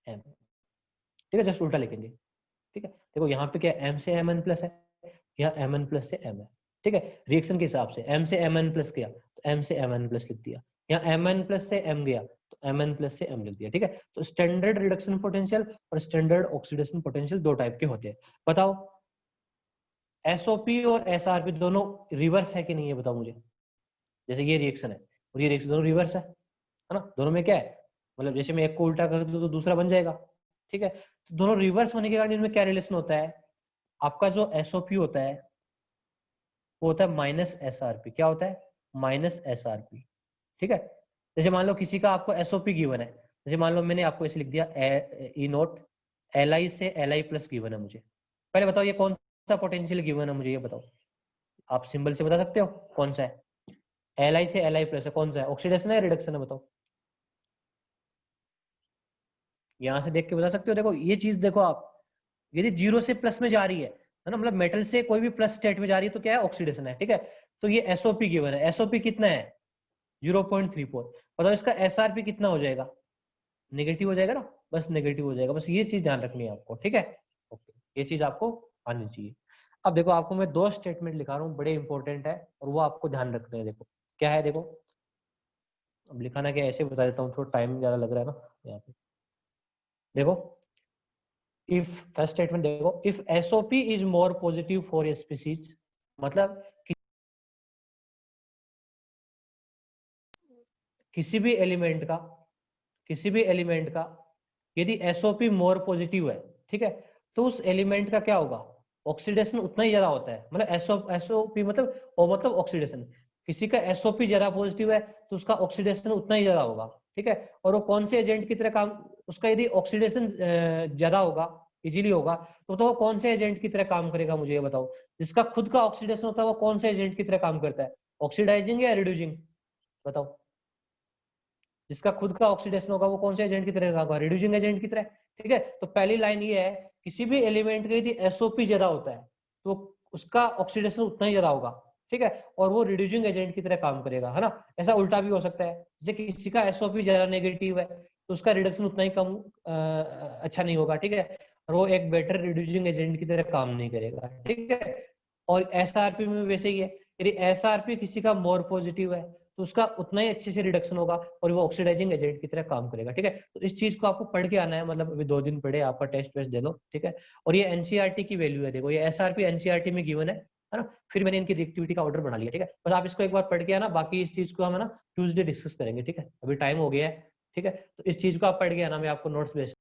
एम, ठीक है, जस्ट उल्टा लिखेंगे, ठीक है। देखो यहाँ पे क्या एम से एम एन प्लस है, यहाँ एम एन प्लस से एम है, ठीक है, रिएक्शन के हिसाब से एम से एम एन प्लस गया तो एम से एम एन प्लस लिख दिया, यहाँ एम एन प्लस से एम गया तो एम एन प्लस से एम लिख दिया, ठीक है। तो स्टैंडर्ड रिडक्शन पोटेंशियल और स्टैंडर्ड ऑक्सीडेशन पोटेंशियल दो टाइप के होते हैं। बताओ एसओपी और एसआरपी दोनों रिवर्स है कि नहीं है, बताओ मुझे। जैसे ये रिएक्शन है और ये रिएक्शन दोनों रिवर्स है ना, दोनों में क्या है, मतलब जैसे मैं एक को उल्टा कर दूं तो दूसरा बन जाएगा, ठीक है। तो दोनों रिवर्स होने के कारण इनमें क्या रिलेशन होता है, आपका जो एसओपी होता है वो होता है माइनस एसआरपी, क्या होता है, माइनस एसआरपी, ठीक है। जैसे मान लो किसी का आपको एसओपी गिवन है, जैसे मान लो मैंने आपको ऐसे लिख दिया ई नोट एल आई से एल आई प्लस गिवन है मुझे, पहले बताओ ये कौन सा पोटेंशियल गिवन है मुझे, ये बताओ, आप सिंबल से बता सकते हो कौन सा है, एल आई से एल आई प्लस है, कौन सा है, ऑक्सीडेशन है रिडक्शन है, बताओ, यहां से देख के बता सकते हो। देखो ये चीज देखो आप, यदि जीरो से प्लस में जा रही है ना, मतलब मेटल से कोई भी प्लस स्टेट में जा रही है तो क्या है, ऑक्सीडेशन है, ठीक है। तो ये एसओपी गिवन है, एसओपी कितना है 0.34, बताओ इसका एसआरपी कितना हो जाएगा, नेगेटिव हो जाएगा ना, बस नेगेटिव हो जाएगा, बस ये चीज ध्यान रखनी है आपको, ठीक है। ओके, ये चीज आपको आनी चाहिए। अब देखो आपको मैं दो स्टेटमेंट लिखा रहा हूँ, बड़े इंपॉर्टेंट है और वो आपको ध्यान रखने हैं। देखो क्या है, देखो अब लिखाना क्या है ऐसे बता देता हूँ, थोड़ा टाइम ज्यादा लग रहा है ना यहाँ पे। देखो इफ फर्स्ट स्टेटमेंट देखो, if SOP is more positive for a species, मतलब किसी भी एलिमेंट का यदि एसओपी मोर पॉजिटिव है, ठीक है, तो उस एलिमेंट का क्या होगा, ऑक्सीडेशन उतना ही ज्यादा होता है, मतलब एसओपी मतलब ऑक्सीडेशन, किसी का एसओपी ज्यादा पॉजिटिव है तो उसका ऑक्सीडेशन उतना ही ज्यादा होगा, ठीक है। और वो कौन से एजेंट की तरह काम, उसका यदि ऑक्सीडेशन ज्यादा होगा, इजीली होगा, तो वो कौन से एजेंट की तरह काम करेगा, मुझे ये बताओ। जिसका खुद का ऑक्सीडेशन होता है वो कौन से एजेंट की तरह काम करता है, ऑक्सीडाइजिंग या रिड्यूसिंग, बताओ। जिसका खुद का ऑक्सीडेशन होगा वो कौन से एजेंट की तरह होगा, रिड्यूसिंग एजेंट की तरह, ठीक है। तो पहली लाइन ये है, किसी भी एलिमेंट का यदि एसओपी ज्यादा होता है तो उसका ऑक्सीडेशन उतना ही ज्यादा होगा, ठीक है, और वो रिड्यूसिंग एजेंट की तरह काम करेगा, है ना। ऐसा उल्टा भी हो सकता है, जैसे किसी का एसओपी ज्यादा नेगेटिव है तो उसका रिडक्शन उतना ही कम अच्छा नहीं होगा, ठीक है, और वो एक बेटर रिड्यूसिंग एजेंट की तरह काम नहीं करेगा, ठीक है। और एसआरपी में वैसे ही है, यदि एसआरपी किसी का मोर पॉजिटिव है तो उसका उतना ही अच्छे से रिडक्शन होगा और वो ऑक्सीडाइजिंग एजेंट की तरह काम करेगा, ठीक है। तो इस चीज को आपको पढ़ के आना है, मतलब अभी 2 दिन पढ़े, आपका टेस्ट वेस्ट दे लो, ठीक है। और ये एनसीईआरटी की वैल्यू है, देखो ये एसआरपी एनसीईआरटी में गिवन है ना। फिर मैंने इनकी रिएक्टिविटी का ऑर्डर बना लिया, ठीक है। बस आप इसको एक बार पढ़ के आना, बाकी इस चीज को हम है ना ट्यूसडे डिस्कस करेंगे, ठीक है। अभी टाइम हो गया है, ठीक है। तो इस चीज को आप पढ़ के आना, मैं आपको नोट्स भेज